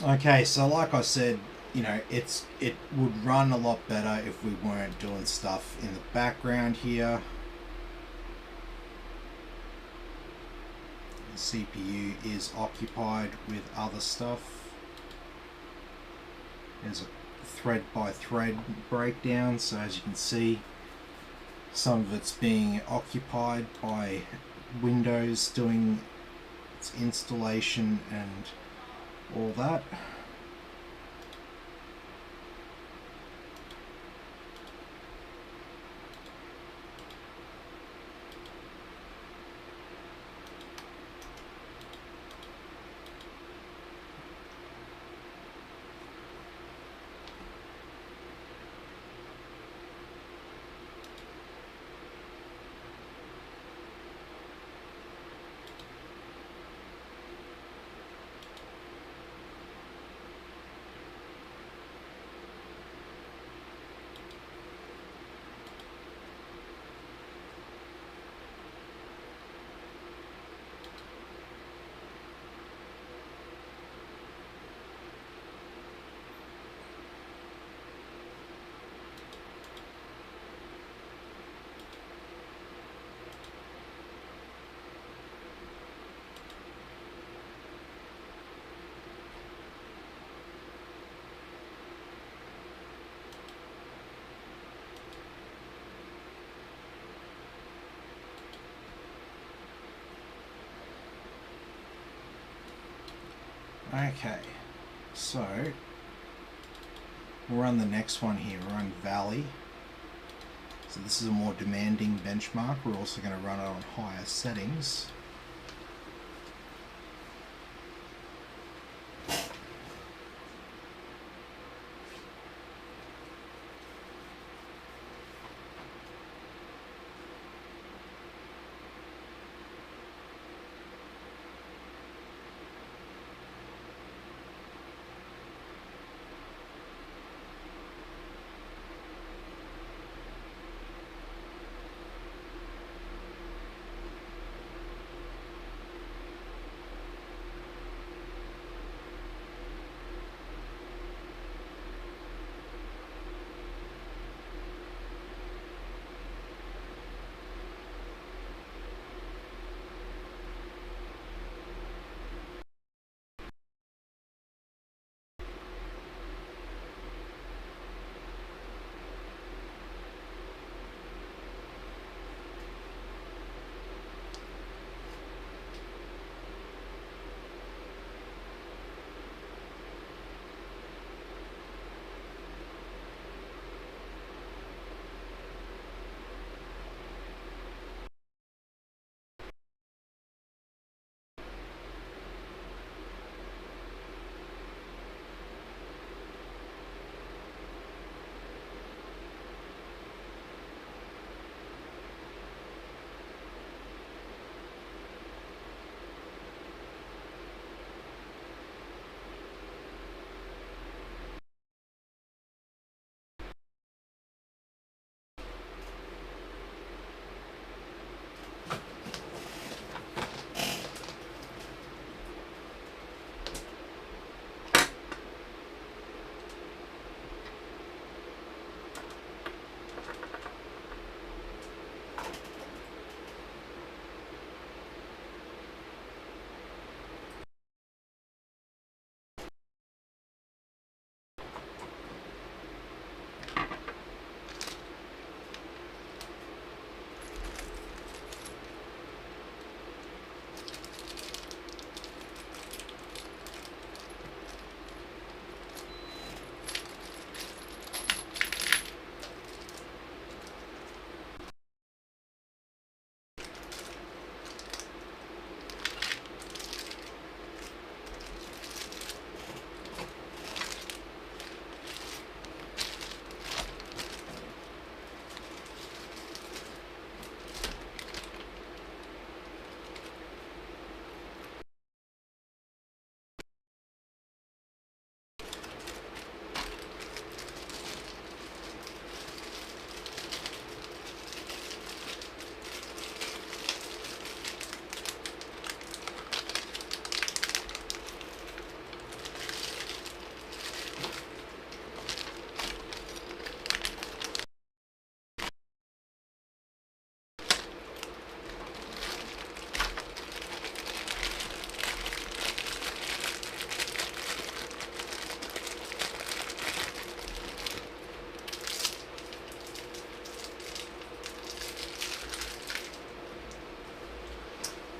Okay, so like I said, it would run a lot better if we weren't doing stuff in the background here. The CPU is occupied with other stuff. There's a thread by thread breakdown, so as you can see, some of it's being occupied by Windows doing its installation and all that. Okay, so we'll run the next one here. We'll run Valley. So this is a more demanding benchmark. We're also going to run it on higher settings.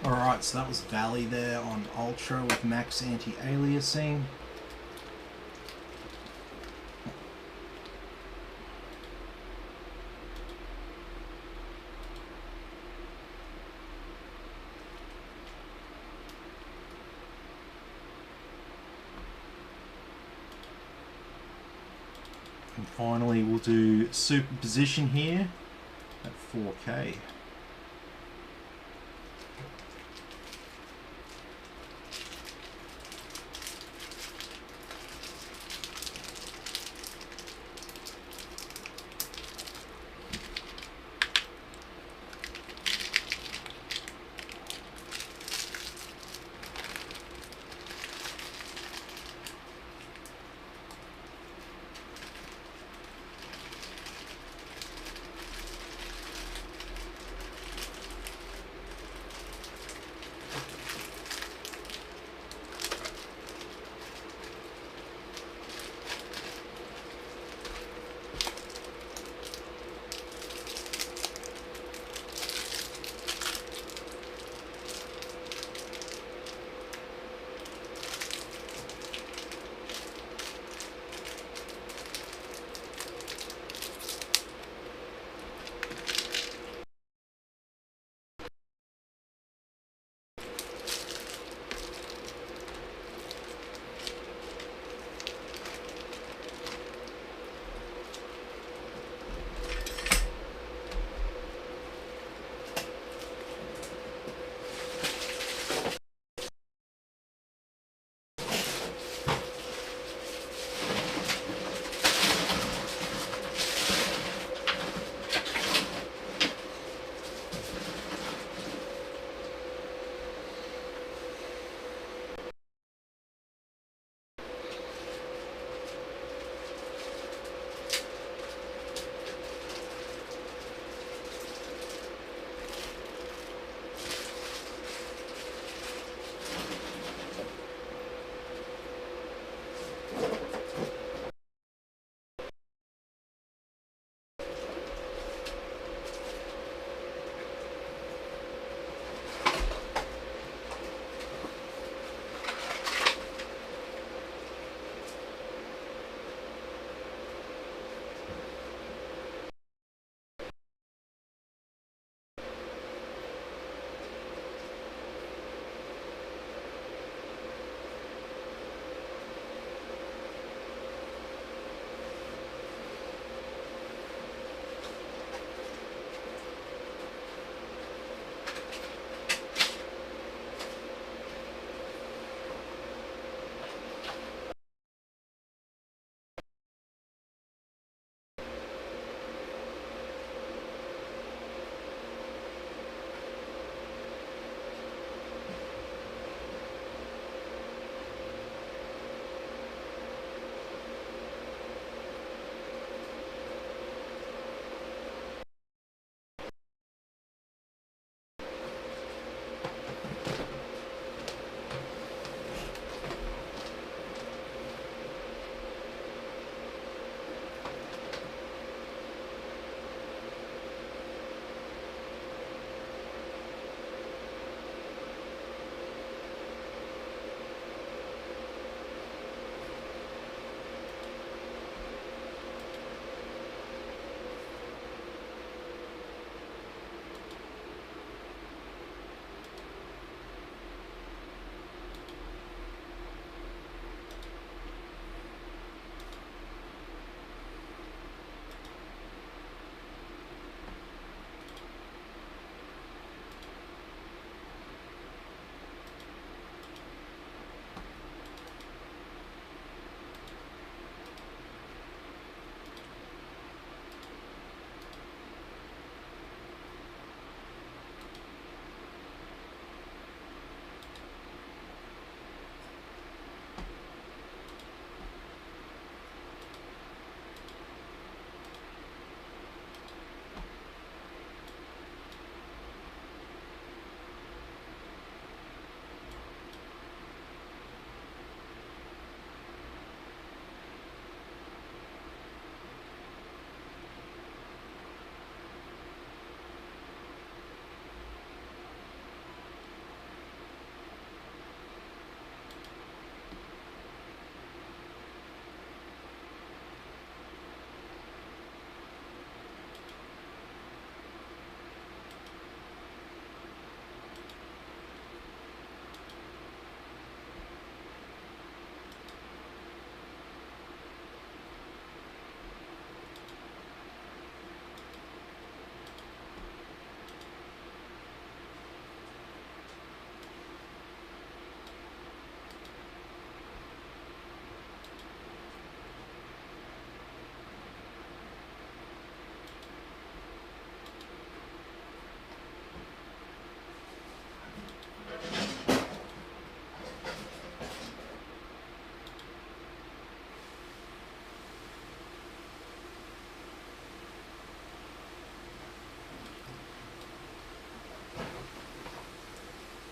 Alright, so that was Valley there on Ultra with max anti-aliasing. And finally we'll do superposition here at 4K.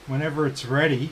whenever it's ready.